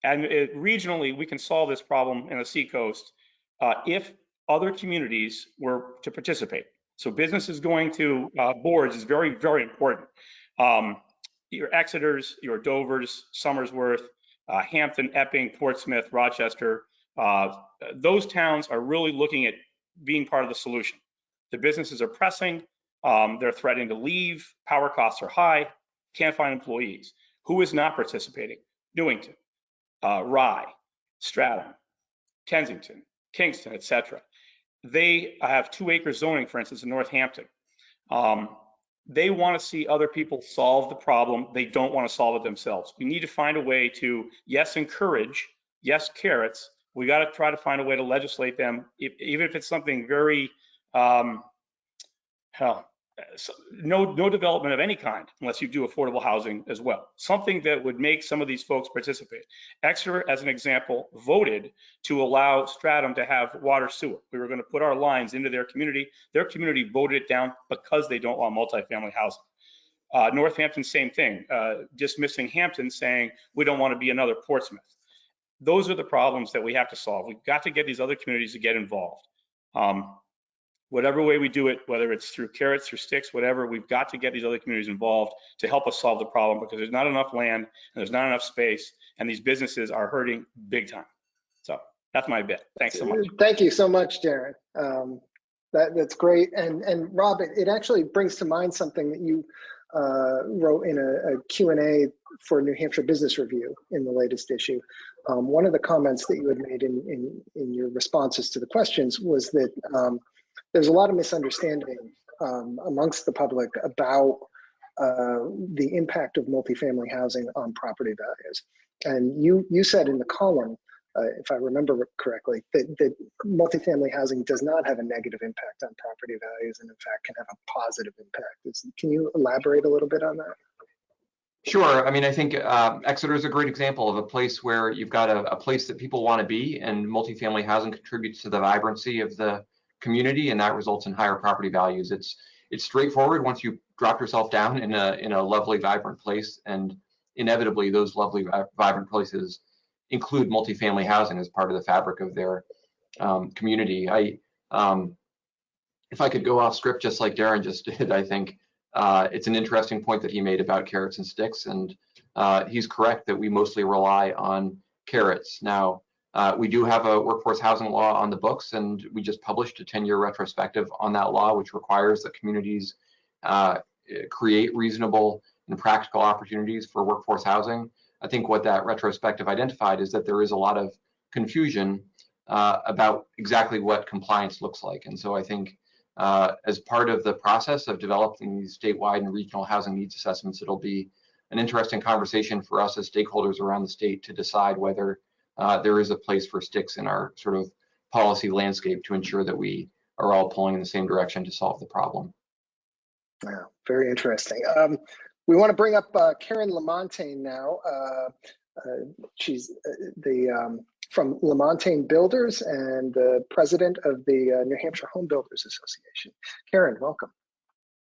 And regionally, we can solve this problem in the Seacoast if other communities were to participate. So businesses going to boards is very, very important. Your Exeters, your Dovers, Somersworth, Hampton, Epping, Portsmouth, Rochester, those towns are really looking at being part of the solution. The businesses are pressing, they're threatening to leave, power costs are high, can't find employees. Who is not participating? Newington, Rye, Stratham, Kensington, Kingston, etc. They have 2-acre zoning, for instance, in Northampton. They want to see other people solve the problem. They don't want to solve it themselves. We need to find a way to, yes, encourage, yes, carrots. We got to try to find a way to legislate them, even if it's something very, no development of any kind unless you do affordable housing as well. Something that would make some of these folks participate. Exeter, as an example, voted to allow Stratham to have water sewer. We were going to put our lines into their community. Their community voted it down because they don't want multifamily housing. Northampton, same thing, dismissing Hampton, saying we don't want to be another Portsmouth. Those are the problems that we have to solve. We've got to get these other communities to get involved. Whatever way we do it, whether it's through carrots or sticks, whatever, we've got to get these other communities involved to help us solve the problem, because there's not enough land and there's not enough space, and these businesses are hurting big time. So that's my bit. Thanks so much. Thank you so much, Darren. That's great. And Rob, it actually brings to mind something that you wrote in a Q&A for New Hampshire Business Review in the latest issue. One of the comments that you had made in your responses to the questions was that there's a lot of misunderstanding amongst the public about the impact of multifamily housing on property values. And you said in the column, if I remember correctly, that multifamily housing does not have a negative impact on property values, and in fact can have a positive impact. Can you elaborate a little bit on that? Sure. I mean, I think Exeter is a great example of a place where you've got a place that people want to be, and multifamily housing contributes to the vibrancy of the community, and that results in higher property values. It's straightforward once you drop yourself down in a lovely, vibrant place, and inevitably those lovely, vibrant places include multifamily housing as part of the fabric of their community. If I could go off script just like Darren just did, I think it's an interesting point that he made about carrots and sticks, and he's correct that we mostly rely on carrots. Now, we do have a workforce housing law on the books, and we just published a 10-year retrospective on that law, which requires that communities create reasonable and practical opportunities for workforce housing. I think what that retrospective identified is that there is a lot of confusion about exactly what compliance looks like. And so I think as part of the process of developing these statewide and regional housing needs assessments, it'll be an interesting conversation for us as stakeholders around the state to decide whether there is a place for sticks in our sort of policy landscape to ensure that we are all pulling in the same direction to solve the problem. Wow, very interesting. We want to bring up Karen Lamontagne now. She's from Lamontagne Builders and the president of the New Hampshire Home Builders Association. Karen, welcome.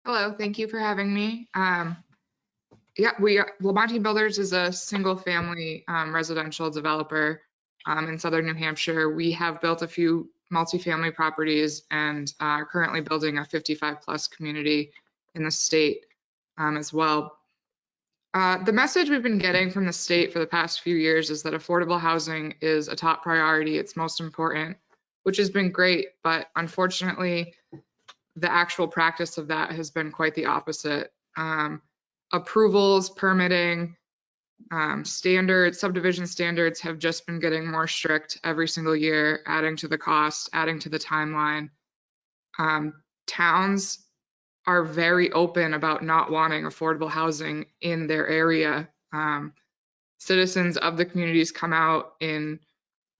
Hello, thank you for having me. Yeah, Lamontagne Builders is a single-family residential developer in southern New Hampshire. We have built a few multifamily properties and are currently building a 55+ community in the state as well. The message we've been getting from the state for the past few years is that affordable housing is a top priority. It's most important, which has been great, but unfortunately, the actual practice of that has been quite the opposite. Approvals, permitting, standards, subdivision standards have just been getting more strict every single year, adding to the cost, adding to the timeline. Towns are very open about not wanting affordable housing in their area. Citizens of the communities come out in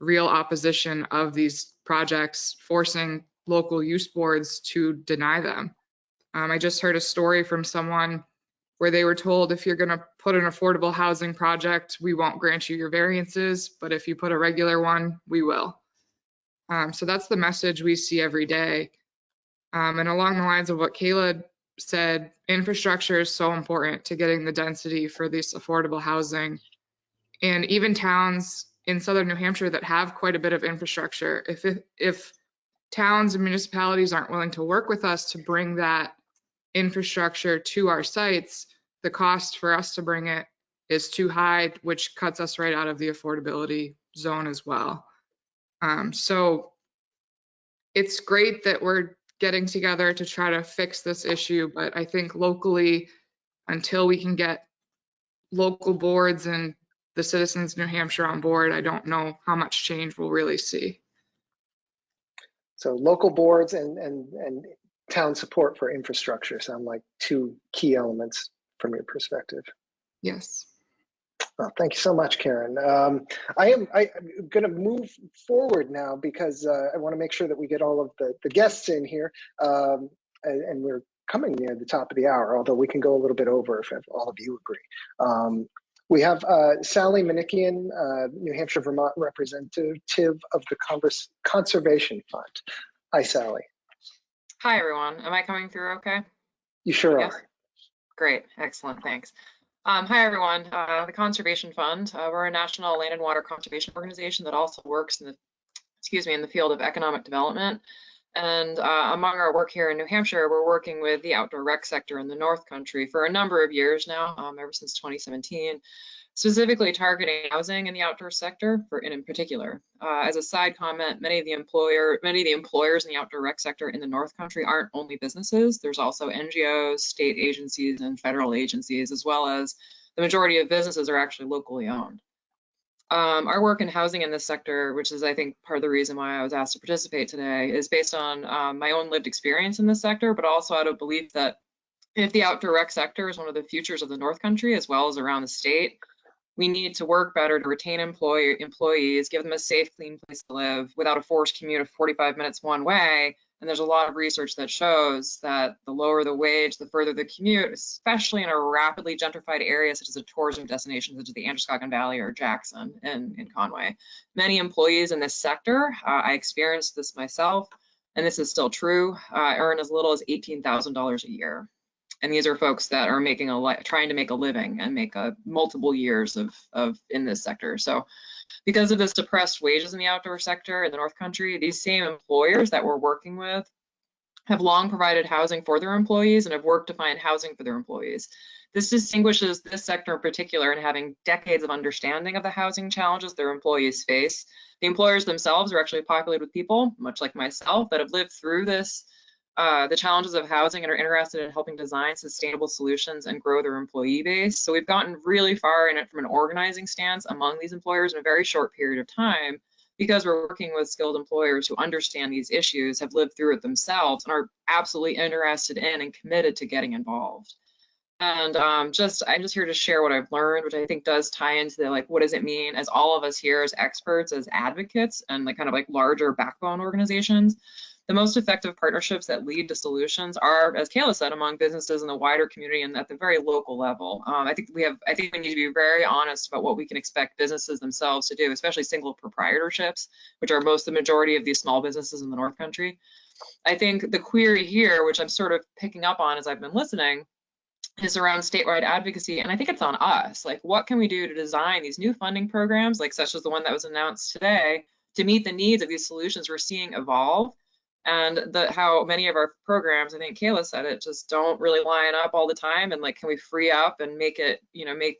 real opposition of these projects, forcing local use boards to deny them. I just heard a story from someone where they were told, if you're going to put an affordable housing project, we won't grant you your variances, but if you put a regular one, we will. So that's the message we see every day. And along the lines of what Kayla said, infrastructure is so important to getting the density for this affordable housing. and even towns in southern New Hampshire that have quite a bit of infrastructure. If towns and municipalities aren't willing to work with us to bring that infrastructure to our sites, the cost for us to bring it is too high, which cuts us right out of the affordability zone as well. So it's great that we're getting together to try to fix this issue, but I think locally, until we can get local boards and the citizens of New Hampshire on board, I don't know how much change we'll really see. So local boards and town support for infrastructure sound like two key elements from your perspective. Yes. Well, thank you so much, Karen. I'm going to move forward now because I want to make sure that we get all of the guests in here, and we're coming near the top of the hour, although we can go a little bit over if all of you agree. We have Sally Manikian, New Hampshire, Vermont representative of the Conservation Fund. Hi, Sally. Hi, everyone. Am I coming through okay? You sure Yes? are. Great. Excellent. Thanks. Hi, everyone. The Conservation Fund, we're a national land and water conservation organization that also works in the field of economic development. And among our work here in New Hampshire, we're working with the outdoor rec sector in the North Country for a number of years now, ever since 2017, specifically targeting housing in the outdoor sector in particular. As a side comment, many of the employers in the outdoor rec sector in the North Country aren't only businesses. There's also NGOs, state agencies, and federal agencies, as well as the majority of businesses are actually locally owned. Our work in housing in this sector, which is, I think, part of the reason why I was asked to participate today, is based on my own lived experience in this sector, but also out of belief that if the outdoor rec sector is one of the futures of the North Country, as well as around the state, we need to work better to retain employees, give them a safe, clean place to live without a forced commute of 45 minutes one way. And there's a lot of research that shows that the lower the wage, the further the commute, especially in a rapidly gentrified area such as a tourism destination such as the Androscoggin Valley or Jackson in Conway. Many employees in this sector, I experienced this myself, and this is still true, earn as little as $18,000 a year. And these are folks that are trying to make a living and make multiple years of in this sector. So because of this depressed wages in the outdoor sector in the North Country, these same employers that we're working with have long provided housing for their employees and have worked to find housing for their employees. This distinguishes this sector in particular in having decades of understanding of the housing challenges their employees face. The employers themselves are actually populated with people, much like myself, that have lived through this, the challenges of housing and are interested in helping design sustainable solutions and grow their employee base. So we've gotten really far in it from an organizing stance among these employers in a very short period of time, because we're working with skilled employers who understand these issues, have lived through it themselves, and are absolutely interested in and committed to getting involved. And I'm just here to share what I've learned, which I think does tie into the, what does it mean as all of us here as experts, as advocates, and larger backbone organizations. The most effective partnerships that lead to solutions are, as Kayla said, among businesses in the wider community and at the very local level. I think we need to be very honest about what we can expect businesses themselves to do, especially single proprietorships, which are the majority of these small businesses in the North Country. I think the query here, which I'm sort of picking up on as I've been listening, is around statewide advocacy. And I think it's on us. What can we do to design these new funding programs, such as the one that was announced today, to meet the needs of these solutions we're seeing evolve? And how many of our programs, I think Kayla said it, just don't really line up all the time. And can we free up and make it,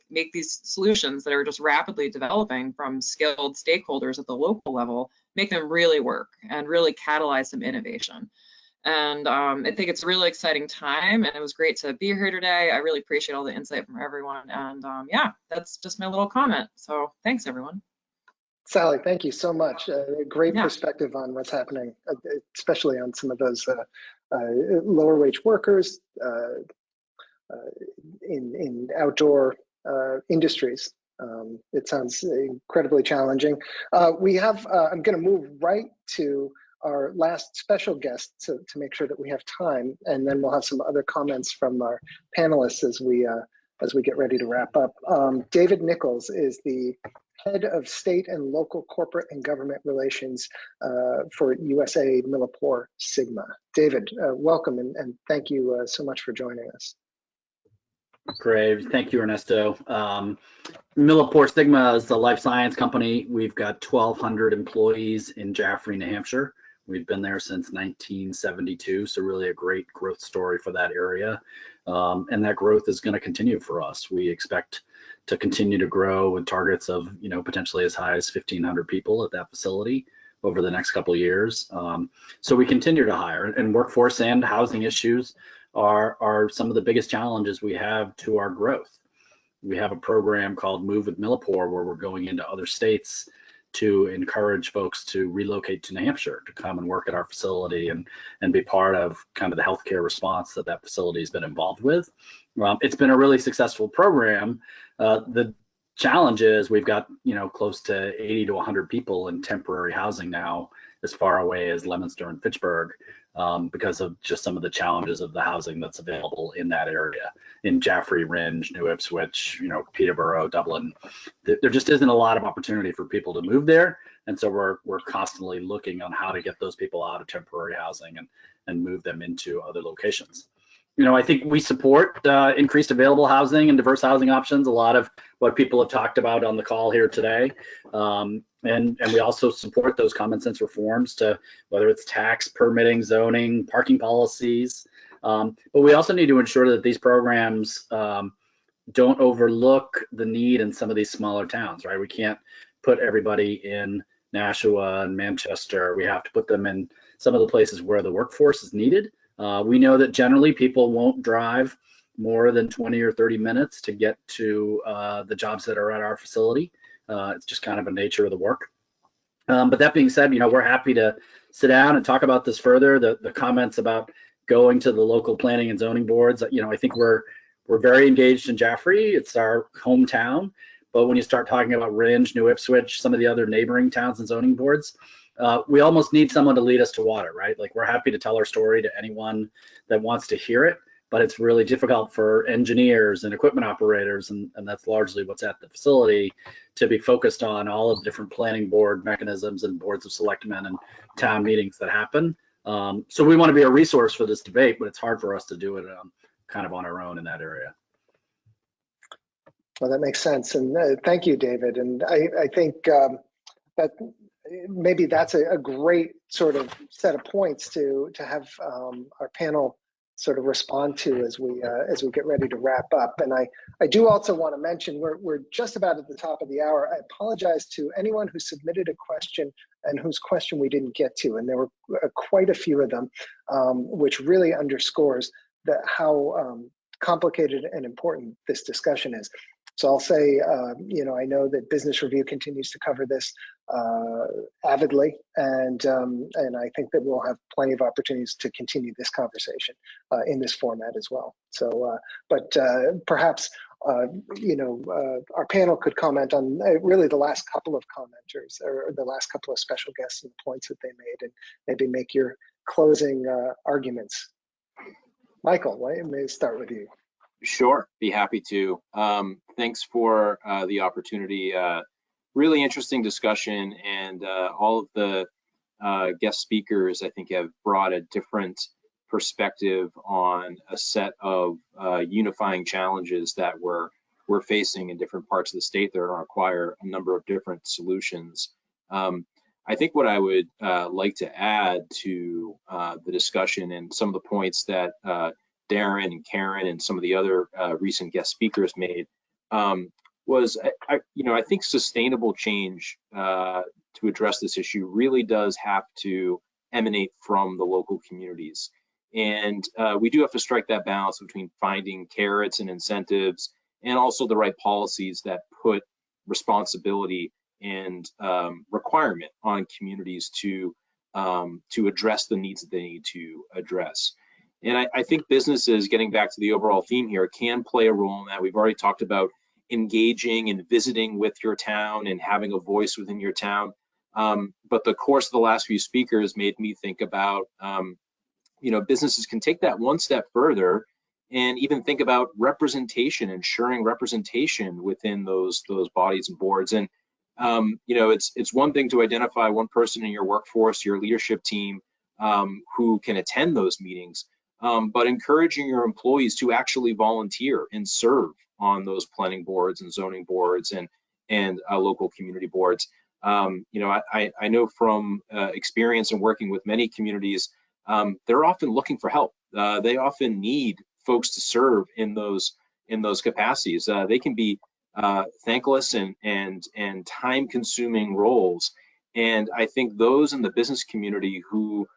make these solutions that are just rapidly developing from skilled stakeholders at the local level, make them really work and really catalyze some innovation. And I think it's a really exciting time, and it was great to be here today. I really appreciate all the insight from everyone. And yeah, that's just my little comment. So thanks, everyone. Sally, thank you so much. Great perspective on what's happening, especially on some of those lower wage workers in outdoor industries. It sounds incredibly challenging. I'm going to move right to our last special guest to make sure that we have time, and then we'll have some other comments from our panelists as we get ready to wrap up. David Nichols is the Head of State and Local Corporate and Government Relations for USA Millipore Sigma. David, welcome, and thank you so much for joining us. Great. Thank you, Ernesto. Millipore Sigma is the life science company. We've got 1,200 employees in Jaffrey, New Hampshire. We've been there since 1972, so really a great growth story for that area. And that growth is going to continue for us. We expect to continue to grow with targets of, potentially as high as 1,500 people at that facility over the next couple of years. So we continue to hire, and workforce and housing issues are some of the biggest challenges we have to our growth. We have a program called Move with Millipore where we're going into other states to encourage folks to relocate to New Hampshire to come and work at our facility and be part of kind of the healthcare response that facility has been involved with. It's been a really successful program. The challenge is we've got close to 80 to 100 people in temporary housing now as far away as Leominster and Fitchburg because of just some of the challenges of the housing that's available in that area. In Jaffrey, Rindge, New Ipswich, Peterborough, Dublin, there just isn't a lot of opportunity for people to move there. And so we're constantly looking on how to get those people out of temporary housing and move them into other locations. I think we support increased available housing and diverse housing options, a lot of what people have talked about on the call here today. And we also support those common sense reforms to whether it's tax, permitting, zoning, parking policies. But we also need to ensure that these programs don't overlook the need in some of these smaller towns, right? We can't put everybody in Nashua and Manchester. We have to put them in some of the places where the workforce is needed. We know that generally people won't drive more than 20 or 30 minutes to get to the jobs that are at our facility. It's just kind of a nature of the work. But that being said, we're happy to sit down and talk about this further. The comments about going to the local planning and zoning boards, I think we're very engaged in Jaffrey. It's our hometown. But when you start talking about Rindge, New Ipswich, some of the other neighboring towns and zoning boards, we almost need someone to lead us to water, right? Like we're happy to tell our story to anyone that wants to hear it, but it's really difficult for engineers and equipment operators, and that's largely what's at the facility, to be focused on all of the different planning board mechanisms and boards of selectmen and town meetings that happen. So we want to be a resource for this debate, but it's hard for us to do it kind of on our own in that area. Well, that makes sense. And thank you, David. And I think that maybe that's a great sort of set of points to have our panel sort of respond to as we get ready to wrap up. And I do also want to mention we're just about at the top of the hour. I apologize to anyone who submitted a question and whose question we didn't get to, and there were quite a few of them, which really underscores how complicated and important this discussion is. So I'll say, I know that Business Review continues to cover this avidly, and I think that we'll have plenty of opportunities to continue this conversation in this format as well. So, but perhaps, our panel could comment on really the last couple of commenters or the last couple of special guests and the points that they made, and maybe make your closing arguments. Michael, why don't we start with you? Sure, be happy to. Thanks for the opportunity. Really interesting discussion, and all of the guest speakers, I think, have brought a different perspective on a set of unifying challenges that we're facing in different parts of the state that require a number of different solutions. I think what I would like to add to the discussion and some of the points that Darren and Karen and some of the other recent guest speakers made was, I think sustainable change to address this issue really does have to emanate from the local communities. And we do have to strike that balance between finding carrots and incentives and also the right policies that put responsibility and requirement on communities to address the needs that they need to address. And I think businesses, getting back to the overall theme here, can play a role in that. We've already talked about engaging and visiting with your town and having a voice within your town. But the course of the last few speakers made me think about, businesses can take that one step further and even think about representation, ensuring representation within those bodies and boards. And it's one thing to identify one person in your workforce, your leadership team, who can attend those meetings. but encouraging your employees to actually volunteer and serve on those planning boards and zoning boards and local community boards. I know from experience in working with many communities, they're often looking for help. They often need folks to serve in those capacities. They can be thankless and time-consuming roles, and I think those in the business community who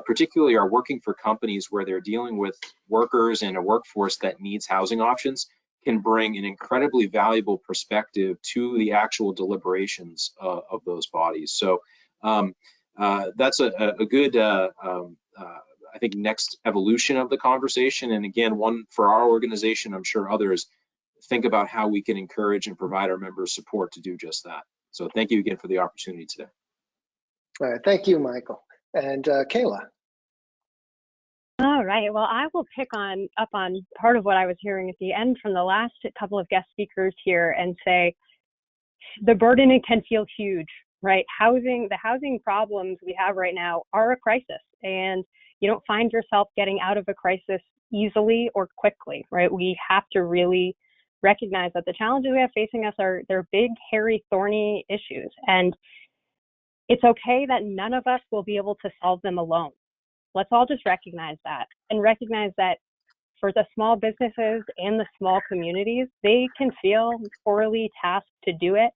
particularly are working for companies where they're dealing with workers and a workforce that needs housing options can bring an incredibly valuable perspective to the actual deliberations of those bodies. So that's a good, I think, next evolution of the conversation. And again, one for our organization, I'm sure others, think about how we can encourage and provide our members support to do just that. So thank you again for the opportunity today. All right, thank you, Michael. And Kayla. All right. Well, I will pick up on part of what I was hearing at the end from the last couple of guest speakers here and say the burden can feel huge, right? The housing problems we have right now are a crisis, and you don't find yourself getting out of a crisis easily or quickly, right? We have to really recognize that the challenges we have facing us they're big, hairy, thorny issues, and it's okay that none of us will be able to solve them alone. Let's all just recognize that, and recognize that for the small businesses and the small communities, they can feel poorly tasked to do it.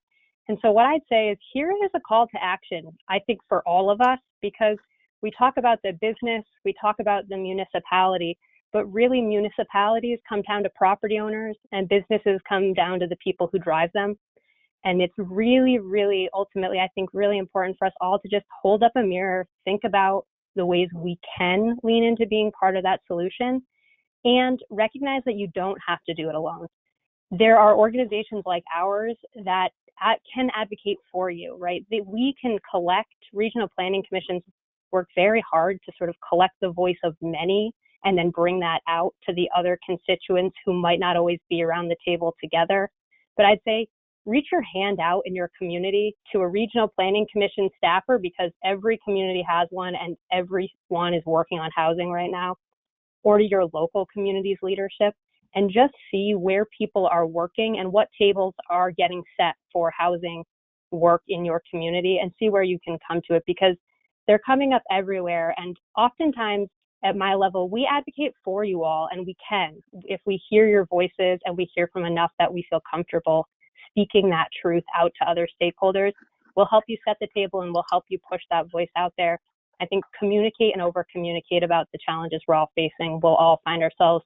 And so what I'd say is here is a call to action, I think, for all of us, because we talk about the business, we talk about the municipality, but really municipalities come down to property owners and businesses come down to the people who drive them. And it's really, really ultimately, I think, really important for us all to just hold up a mirror, think about the ways we can lean into being part of that solution, and recognize that you don't have to do it alone. There are organizations like ours that can advocate for you, right? We can collect, regional planning commissions work very hard to sort of collect the voice of many and then bring that out to the other constituents who might not always be around the table together. But I'd say reach your hand out in your community to a regional planning commission staffer, because every community has one and everyone is working on housing right now, or to your local community's leadership, and just see where people are working and what tables are getting set for housing work in your community, and see where you can come to it, because they're coming up everywhere. And oftentimes at my level, we advocate for you all, and we can, if we hear your voices and we hear from enough that we feel comfortable speaking that truth out to other stakeholders, will help you set the table and will help you push that voice out there. I think communicate and over communicate about the challenges we're all facing. We'll all find ourselves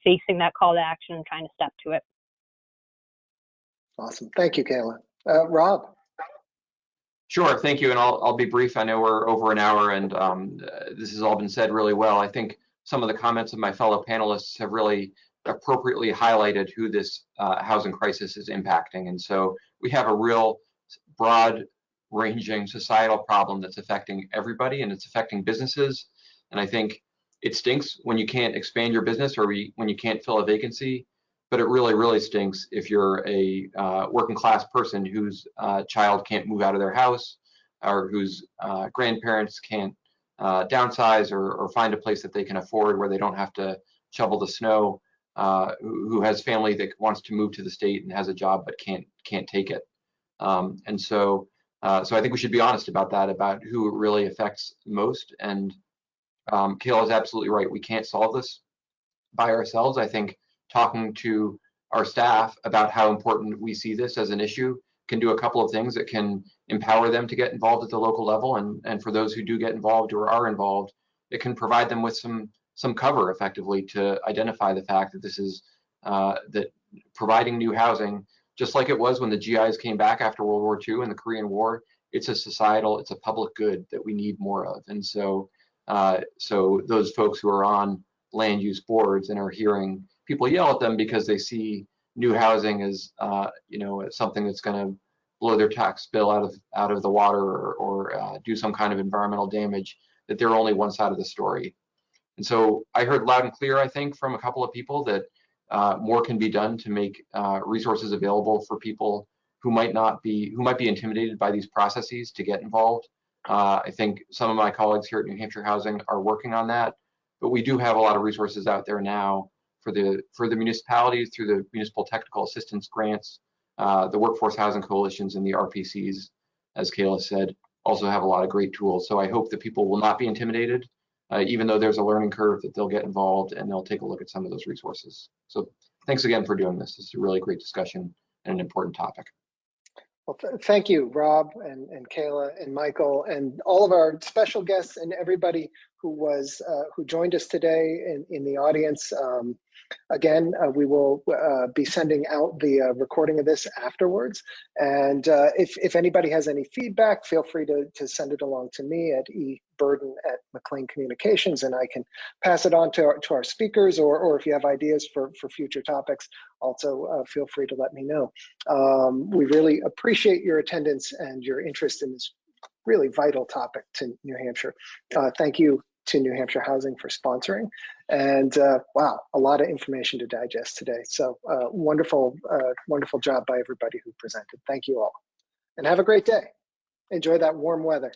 facing that call to action and trying to step to it. Awesome. Thank you, Kayla. Rob. Sure, thank you, and I'll be brief. I know we're over an hour, and this has all been said really well. I think some of the comments of my fellow panelists have really appropriately highlighted who this housing crisis is impacting. And so we have a real broad-ranging societal problem that's affecting everybody, and it's affecting businesses. And I think it stinks when you can't expand your business or when you can't fill a vacancy, but it really, really stinks if you're a working class person whose child can't move out of their house, or whose grandparents can't downsize or find a place that they can afford where they don't have to shovel the snow, who has family that wants to move to the state and has a job but can't take it. So I think we should be honest about that, about who it really affects most. And Kayla is absolutely right. We can't solve this by ourselves. I think talking to our staff about how important we see this as an issue can do a couple of things. It can empower them to get involved at the local level, and for those who do get involved or are involved, it can provide them with some cover effectively to identify the fact that this is that providing new housing, just like it was when the GIs came back after World War II and the Korean War, it's a public good that we need more of. And so those folks who are on land use boards and are hearing people yell at them because they see new housing as something that's going to blow their tax bill out of the water or do some kind of environmental damage, that they're only one side of the story. And so I heard loud and clear, I think, from a couple of people that more can be done to make resources available for people who might be intimidated by these processes to get involved. I think some of my colleagues here at New Hampshire Housing are working on that, but we do have a lot of resources out there now for the municipalities through the municipal technical assistance grants, the workforce housing coalitions, and the RPCs, as Kayla said, also have a lot of great tools. So I hope that people will not be intimidated, even though there's a learning curve, that they'll get involved and they'll take a look at some of those resources. So thanks again for doing this. This is a really great discussion and an important topic. Well, thank you, Rob and Kayla and Michael and all of our special guests and everybody who joined us today in the audience. Again, we will be sending out the recording of this afterwards. And if anybody has any feedback, feel free to send it along to me at eburden@McLean Communications, and I can pass it on to our speakers, or if you have ideas for future topics, also feel free to let me know. We really appreciate your attendance and your interest in this really vital topic to New Hampshire. Thank you to New Hampshire Housing for sponsoring. And wow, a lot of information to digest today. So wonderful job by everybody who presented. Thank you all. And have a great day. Enjoy that warm weather.